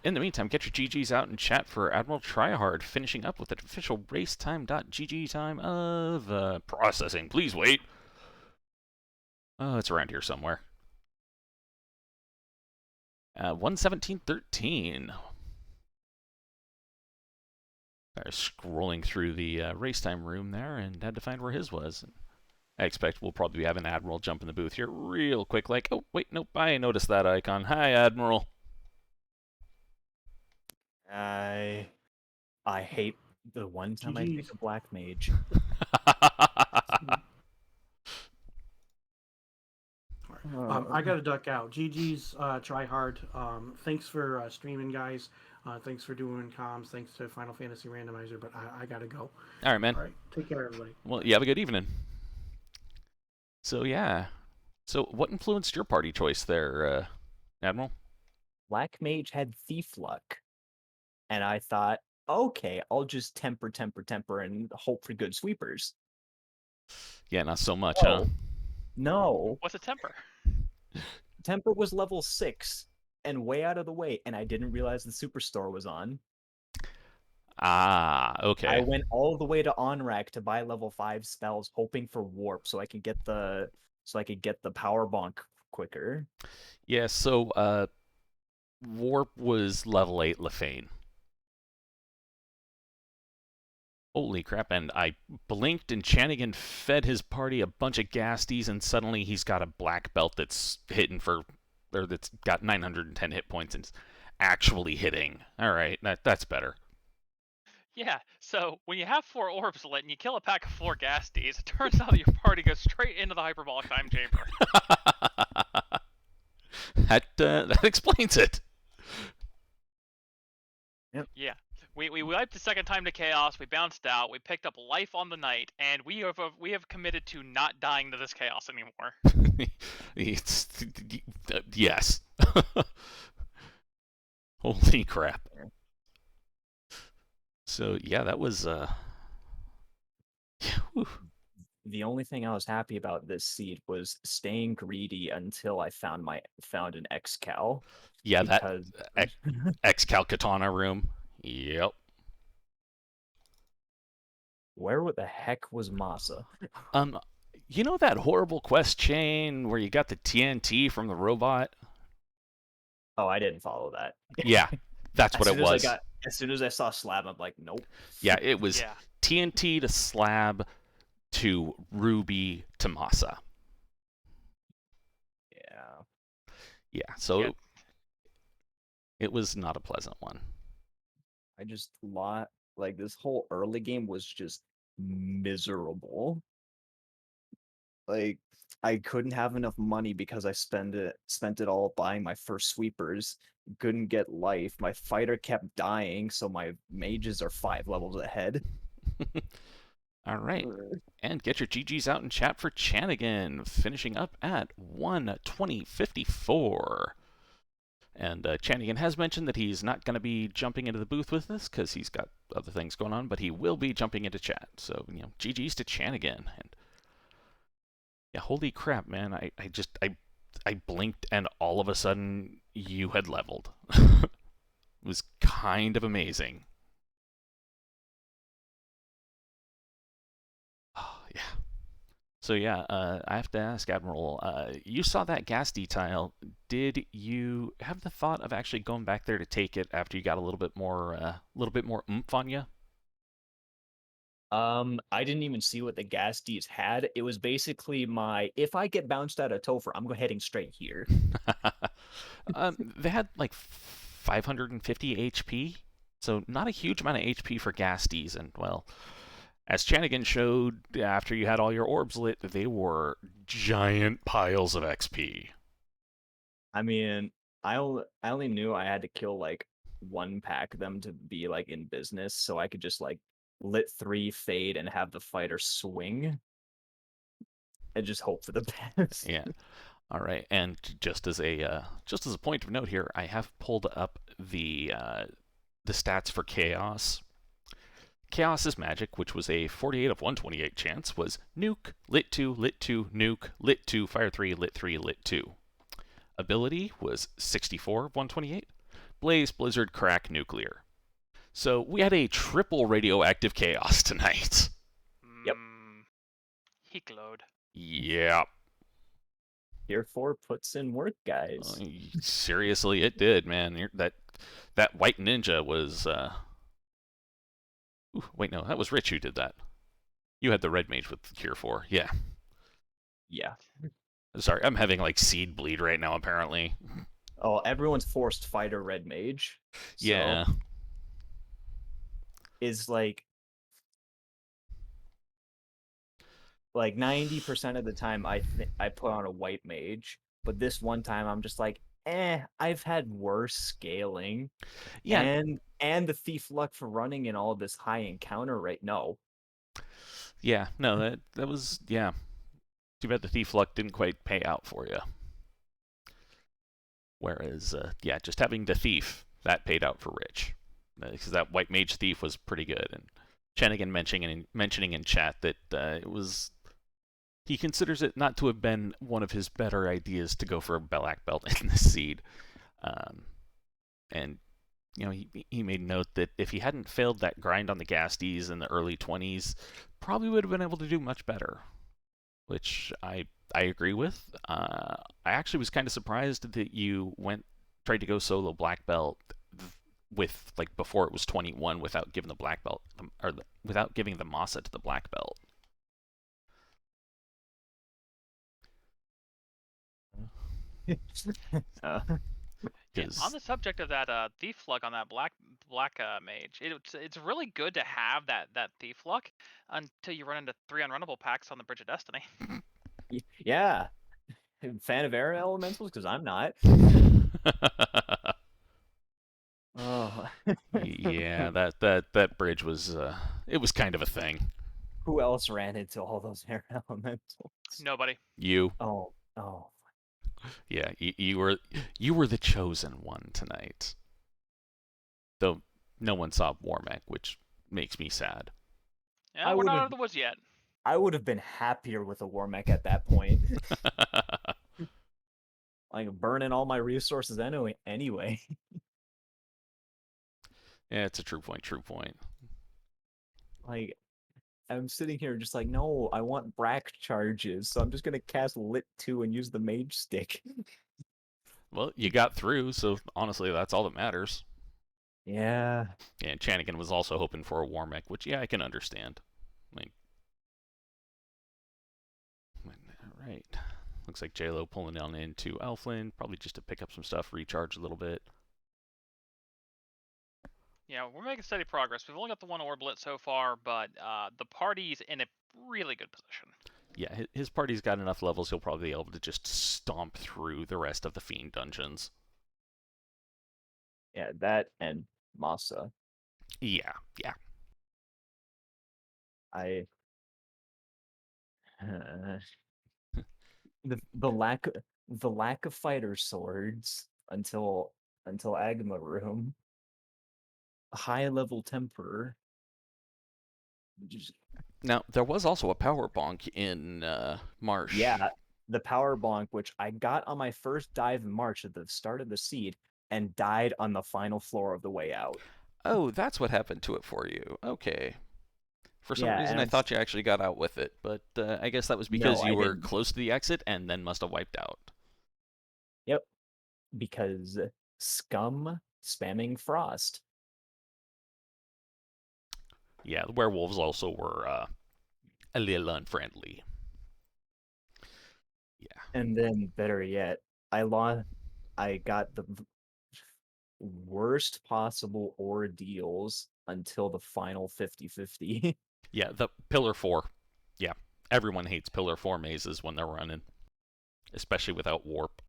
in the meantime, get your GGs out in chat for Admiral Tryhard, finishing up with an official racetime.gg time of processing. Please wait. Oh, it's around here somewhere. 1:17:13. I was scrolling through the racetime room there and had to find where his was. I expect we'll probably have an Admiral jump in the booth here real quick, like, oh, wait, nope, I noticed that icon. Hi, Admiral.
I hate the one time I pick a black mage.
I gotta duck out. GG's try hard. Thanks for streaming, guys. Thanks for doing comms. Thanks to Final Fantasy Randomizer. But I gotta go.
All right, man.
All right, take care, everybody.
Well, you have a good evening. So yeah. So what influenced your party choice there, Admiral?
Black mage had thief luck. And I thought, okay, I'll just temper, and hope for good sweepers.
Yeah, not so much, huh?
No.
What's a temper?
Temper was level 6 and way out of the way, and I didn't realize the superstore was on.
Ah, okay.
I went all the way to Onrak to buy level 5 spells, hoping for warp so I could get the power bonk quicker.
Yeah, so warp was level 8 Lefane. Holy crap, and I blinked and Chanigan fed his party a bunch of gasties, and suddenly he's got a black belt that's that's got 910 hit points and is actually hitting. Alright, that's better.
Yeah, so when you have 4 orbs lit and you kill a pack of 4 gasties, it turns out your party goes straight into the hyperbolic time chamber.
that explains it.
Yeah. We wiped the second time to chaos. We bounced out. We picked up life on the night, and we have committed to not dying to this chaos anymore.
It's yes. Holy crap. So yeah, that was
The only thing I was happy about this seed was staying greedy until I found an X-Cal.
yeah,
because
that X-Cal Katana room. Yep.
where the heck was Masa?
You know that horrible quest chain where you got the TNT from the robot?
Oh, I didn't follow that.
Yeah, that's what it was.
As soon as I saw Slab, I'm like, nope.
Yeah, it was
Yeah.
TNT to Slab to Ruby to Masa.
Yeah.
Yeah, so
Yeah.
it was not a pleasant one.
I just like this whole early game was just miserable. Like I couldn't have enough money because I spent it all buying my first sweepers. Couldn't get life. My fighter kept dying, so my mages are 5 levels ahead.
All right. And get your GGs out in chat for Chanigan, finishing up at 1:20:54. And Chanigan has mentioned that he's not going to be jumping into the booth with us because he's got other things going on, but he will be jumping into chat. So, GGs to Chanigan. And yeah, holy crap, man. I blinked and all of a sudden you had leveled. It was kind of amazing. Oh, yeah. So yeah, I have to ask, Admiral, you saw that gas detail. Did you have the thought of actually going back there to take it after you got a little bit more oomph on you?
I didn't even see what the gas Ds had. It was basically if I get bounced out of Topher, I'm heading straight here.
They had like 550 HP, so not a huge amount of HP for gas Ds, and well, as Chanigan showed, after you had all your orbs lit, they were giant piles of XP.
I mean, I only knew I had to kill like 1 pack of them to be like in business, so I could just like lit 3 fade and have the fighter swing and just hope for the best.
Yeah. All right, and just as a point of note here, I have pulled up the stats for Chaos. Chaos's magic, which was a 48 of 128 chance, was nuke, lit 2, lit 2, nuke, lit 2, fire 3, lit 3, lit 2. Ability was 64 of 128, blaze, blizzard, crack, nuclear. So we had a triple radioactive chaos tonight.
Yep.
Heat load.
Yeah.
Tier 4 puts in work, guys.
Seriously, it did, man. That white ninja was. Ooh, wait, no, that was Rich who did that. You had the red mage with Tier 4. Yeah.
Yeah.
Sorry, I'm having like seed bleed right now, apparently.
Oh, everyone's forced fighter red mage. So
Yeah.
is like 90% of the time I put on a white mage, but this one time I'm just like, I've had worse scaling.
Yeah.
And the thief luck for running in all this high encounter right no.
Yeah, no, that was, yeah. Too bad the thief luck didn't quite pay out for you. Whereas, yeah, just having the thief, that paid out for Rich. Because that white mage thief was pretty good. And Chanigan mentioning in chat that he considers it not to have been one of his better ideas to go for a black belt in the seed. And, he made note that if he hadn't failed that grind on the Gasties in the early 20s, probably would have been able to do much better. Which I agree with. I actually was kind of surprised that you tried to go solo black belt with before it was 21 without giving the black belt without giving the Masa to the black belt.
On the subject of that thief luck on that black mage, it's really good to have that thief luck until you run into 3 unrunnable packs on the Bridge of Destiny.
Yeah. Fan of air elementals? Because I'm not. Oh.
Yeah, that bridge was it was kind of a thing.
Who else ran into all those air elementals?
Nobody.
You,
Oh.
yeah, you were the chosen one tonight. Though no one saw Warmack, which makes me sad.
Yeah,
I
we're not
would've-
out of the woods yet.
I would have been happier with a Warmech at that point. Like burning all my resources anyway.
Yeah, it's a true point. True point.
Like I'm sitting here just like, no, I want Brack charges, so I'm just gonna cast Lit 2 and use the Mage Stick.
Well, you got through, so honestly, that's all that matters.
Yeah.
And Chanigan was also hoping for a Warmech, which, yeah, I can understand. Like, right. Looks like J-Lo pulling down into Elfland, probably just to pick up some stuff, recharge a little bit.
Yeah, we're making steady progress. We've only got the one orb lit so far, but the party's in a really good position.
Yeah, his party's got enough levels, he'll probably be able to just stomp through the rest of the Fiend dungeons.
Yeah, that and Masa.
Yeah.
I the lack of fighter swords until Agma Room. High level temper. Just,
Now, there was also a power bonk in Marsh.
yeah, the power bonk, which I got on my first dive in March at the start of the seed, and died on the final floor of the way out.
Oh, that's what happened to it for you. Okay. For some
Yeah,
reason,
and
I
I'm
thought you actually got out with it, but I guess that was because
No,
you
I
were
didn't.
close to the exit and then must have wiped out.
Yep, because scum spamming frost.
Yeah, the werewolves also were a little unfriendly. Yeah.
And then better yet, I got the worst possible ordeals until the final 50-50.
Yeah, the Pillar 4. Yeah, everyone hates Pillar 4 mazes when they're running, especially without warp.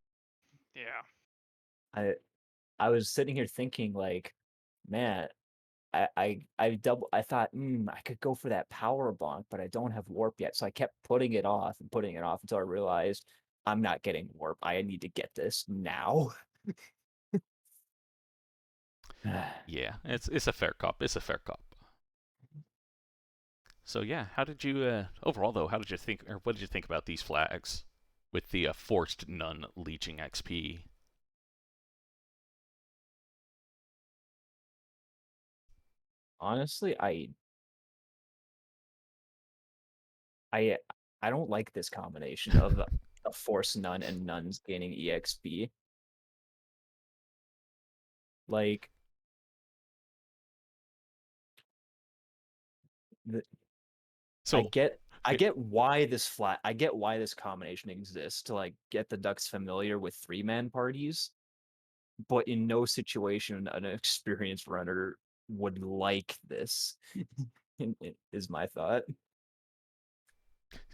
Yeah.
I was sitting here thinking like, man, I thought I could go for that power bonk, but I don't have warp yet, so I kept putting it off until I realized I'm not getting warp. I need to get this now.
Yeah, it's a fair cop. It's a fair cop. So yeah, how did you overall though? How did you think, or what did you think about these flags with the forced none leeching XP?
Honestly, I don't like this combination of a force none and nuns gaining EXP. Like the,
So
I get why this combination exists to like get the ducks familiar with 3-man parties, but in no situation an experienced runner would like this. Is my thought.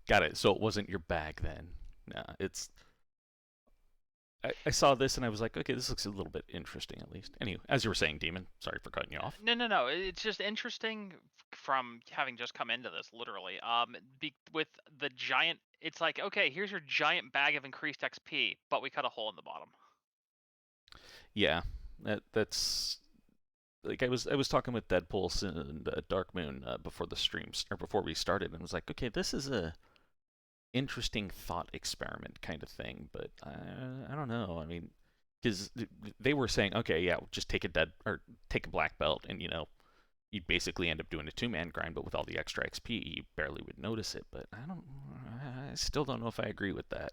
got it. So it wasn't your bag then. Nah, I saw this and I was like, okay, this looks a little bit interesting at least. Anyway, as you were saying, Demon, sorry for cutting you off.
No. It's just interesting from having just come into this, literally. With the giant, it's like, okay, here's your giant bag of increased XP, but we cut a hole in the bottom.
Yeah, that's like I was talking with Deadpulse and Dark Moon before the streams or before we started, and was like, okay, this is a interesting thought experiment kind of thing, but I don't know. I mean, because they were saying, okay, yeah, just take a black belt, and you'd basically end up doing a 2-man grind, but with all the extra XP, you barely would notice it. But I still don't know if I agree with that.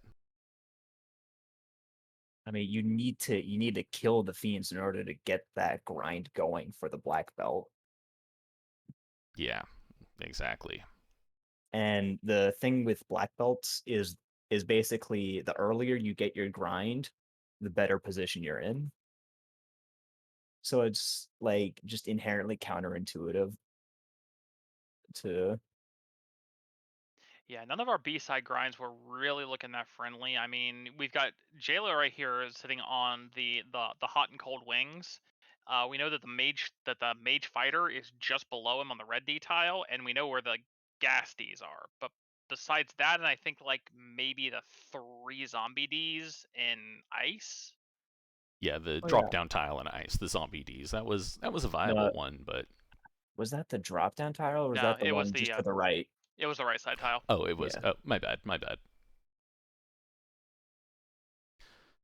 I mean, you need to kill the fiends in order to get that grind going for the black belt.
Yeah, exactly.
And the thing with black belts is basically the earlier you get your grind, the better position you're in. So it's like just inherently counterintuitive to
Yeah, none of our B-side grinds were really looking that friendly. I mean, we've got Jailer right here sitting on the hot and cold wings. We know that the mage fighter is just below him on the red D tile, and we know where the gas Ds are. But besides that, and I think like maybe the 3 zombie Ds in ice.
Yeah, the
Oh
drop
yeah.
down tile and ice, the zombie Ds. That was a
No,
viable one, but
was that the drop down tile or was
No,
that the
it was
one just to the right?
the right side tile.
oh, it was.
Yeah.
Oh, my bad, my bad.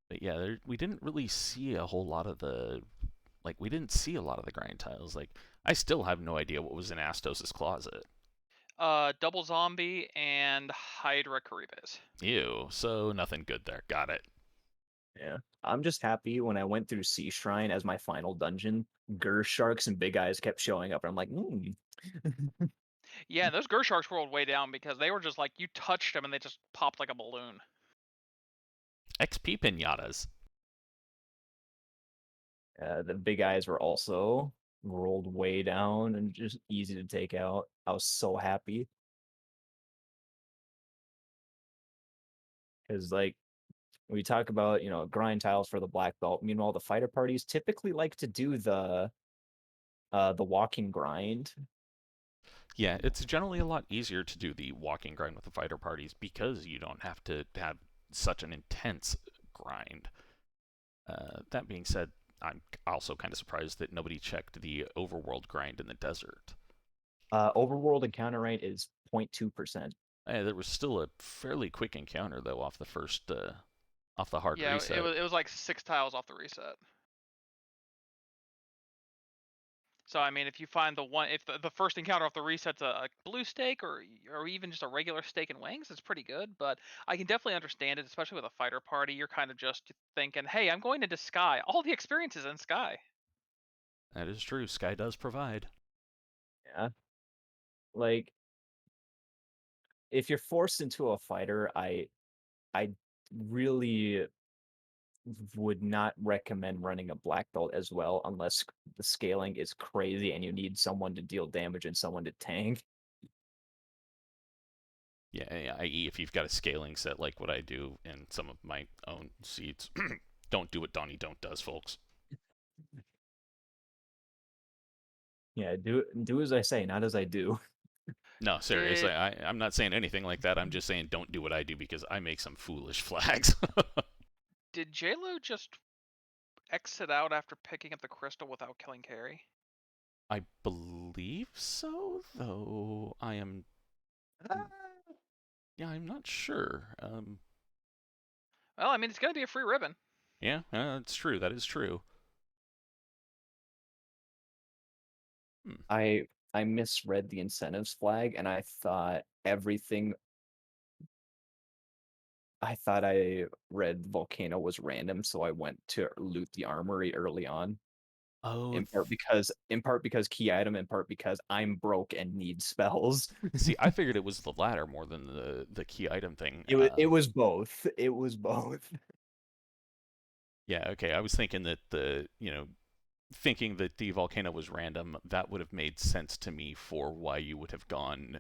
But yeah, we didn't really see a whole lot of the we didn't see a lot of the grind tiles. Like I still have no idea what was in Astos's closet.
Double zombie and Hydra Caribes.
Ew. So nothing good there. Got it.
Yeah. I'm just happy when I went through Sea Shrine as my final dungeon, Gur Sharks and Big Eyes kept showing up, and I'm like,
Yeah, those Gersharks rolled way down because they were just like you touched them and they just popped like a balloon.
XP pinatas.
The Big Eyes were also rolled way down and just easy to take out. I was so happy. Because, like, we talk about, grind tiles for the black belt. Meanwhile, the fighter parties typically like to do the walking grind.
Yeah, it's generally a lot easier to do the walking grind with the fighter parties because you don't have to have such an intense grind. That being said, I'm also kind of surprised that nobody checked the overworld grind in the desert.
Overworld encounter rate is 0.2%.
There was still a fairly quick encounter though off the first off the hard
Yeah,
reset.
it was like 6 tiles off the reset. So I mean, if you find if the first encounter off the reset's a blue steak or even just a regular steak and wings, it's pretty good. But I can definitely understand it, especially with a fighter party. You're kind of just thinking, hey, I'm going into Sky. All the experiences in Sky.
That is true. Sky does provide.
Yeah. Like, if you're forced into a fighter, I really would not recommend running a black belt as well unless the scaling is crazy and you need someone to deal damage and someone to tank.
Yeah, i.e. if you've got a scaling set like what I do in some of my own seeds. Don't do what Donnie Don't does, folks.
Yeah, do as I say, not as I do.
No, seriously, I'm not saying anything like that. I'm just saying don't do what I do because I make some foolish flags.
Did JLo just exit out after picking up the crystal without killing Carrie?
I believe so, though I am. Yeah, I'm not sure.
Well, I mean, it's going to be a free ribbon.
Yeah, that's true. That is true.
I misread the incentives flag and I thought I read volcano was random, so I went to loot the armory early on.
Oh,
In part because key item, in part because I'm broke and need spells.
see, I figured it was the latter more than the key item thing.
It was both. It was both.
Yeah, okay. I was thinking that thinking that the volcano was random, that would have made sense to me for why you would have gone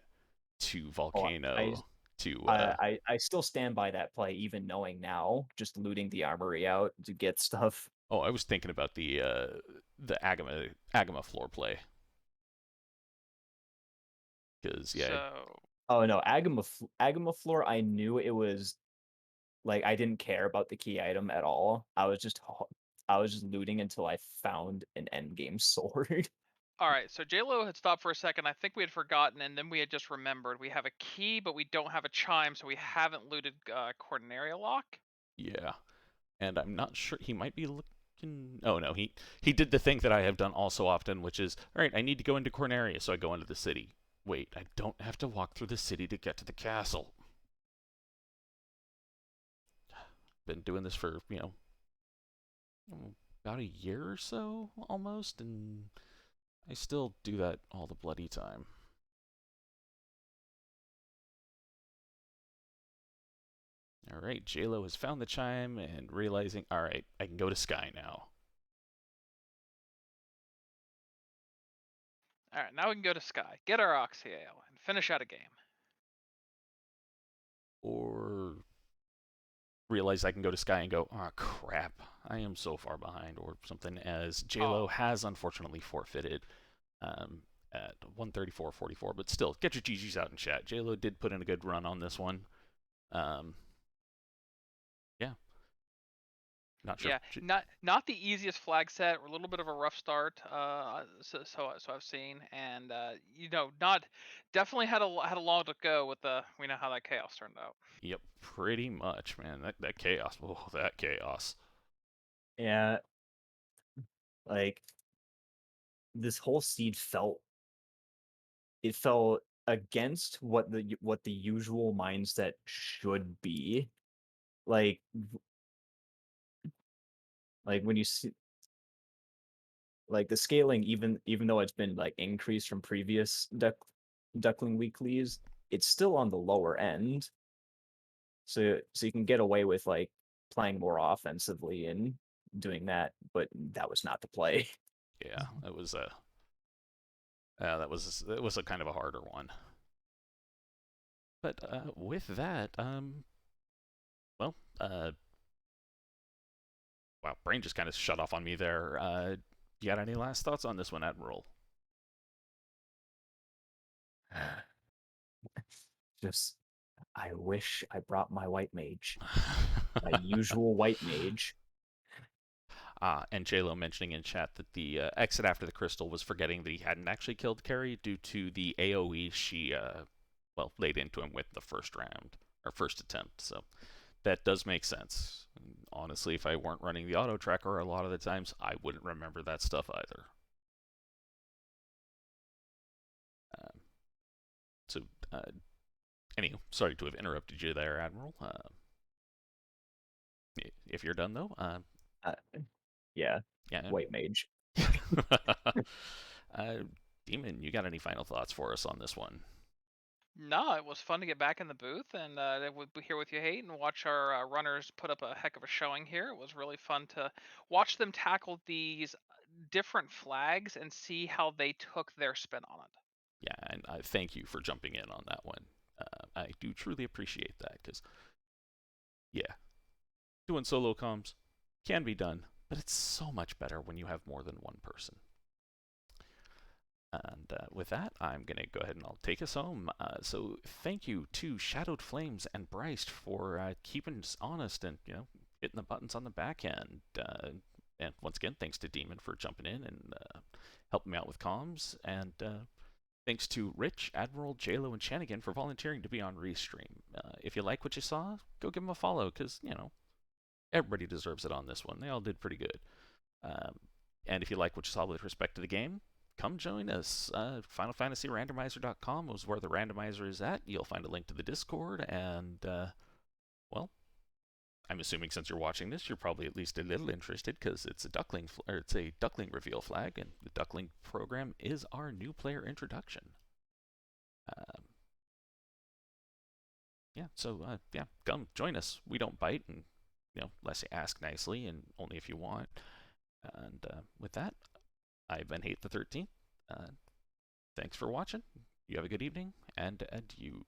to volcano to.
I still stand by that play, even knowing now, just looting the armory out to get stuff.
Oh, I was thinking about the Agama floor play. Because yeah.
So.
Oh no, Agama floor. I knew it was like I didn't care about the key item at all. I was just looting until I found an endgame sword.
All right, so JLo had stopped for a second. I think we had forgotten, and then we had just remembered. We have a key, but we don't have a chime, so we haven't looted Cordenaria Lock.
Yeah, and I'm not sure he might be looking. Oh no, he did the thing that I have done all so often, which is all right. I need to go into Corneria, so I go into the city. Wait, I don't have to walk through the city to get to the castle. Been doing this for about a year or so almost, and I still do that all the bloody time. Alright, JLo has found the chime and realizing, alright, I can go to Sky now.
All right, now we can go to Sky, get our Oxy Ale, and finish out a game.
or realize I can go to Sky and go, oh crap, I am so far behind, or something, as JLo has unfortunately forfeited at 134.44, but still, get your GGs out in chat. JLo did put in a good run on this one. Yeah. Not sure.
Yeah, not the easiest flag set, or a little bit of a rough start. So I've seen, and not definitely had a long to go with the. We know how that chaos turned out.
Yep, pretty much, man. That chaos. Oh, that chaos.
Yeah, like this whole seed felt against what the usual mindset should be. Like when you see like the scaling, even though it's been like increased from previous Duckling weeklies, it's still on the lower end. So you can get away with like playing more offensively and doing that, but that was not the play.
Yeah, it was a kind of a harder one. But with that, well, wow, brain just kind of shut off on me there. You got any last thoughts on this one, Admiral?
Just, I wish I brought my white mage, my usual white mage.
And JLo mentioning in chat that the exit after the crystal was forgetting that he hadn't actually killed Carrie due to the AoE she, laid into him with the first round, or first attempt. So that does make sense. And honestly, if I weren't running the auto tracker a lot of the times, I wouldn't remember that stuff either. Anyway, sorry to have interrupted you there, Admiral. If you're done, though.
Yeah,
yeah.
White mage.
Demon, you got any final thoughts for us on this one?
No, it was fun to get back in the booth and be here with you, Hate, and watch our runners put up a heck of a showing here. It was really fun to watch them tackle these different flags and see how they took their spin on it.
Yeah, and I thank you for jumping in on that one. I do truly appreciate that, because, yeah, doing solo comms can be done, but it's so much better when you have more than one person. And with that, I'm going to go ahead and I'll take us home. So thank you to Shadowed Flames and Bryce for keeping us honest and, hitting the buttons on the back end. And once again, thanks to Demon for jumping in and helping me out with comms. And thanks to Rich, Admiral, JLo, and Shanigan for volunteering to be on Restream. If you like what you saw, go give them a follow, because, everybody deserves it on this one. They all did pretty good. And if you like what you saw with respect to the game, come join us. FinalFantasyRandomizer.com is where the randomizer is at. You'll find a link to the Discord, and, I'm assuming since you're watching this, you're probably at least a little interested, because it's a Duckling reveal flag, and the Duckling program is our new player introduction. Come join us. We don't bite, and unless you ask nicely, and only if you want. And with that, I've been Hate the 13th. Thanks for watching. You have a good evening, and adieu.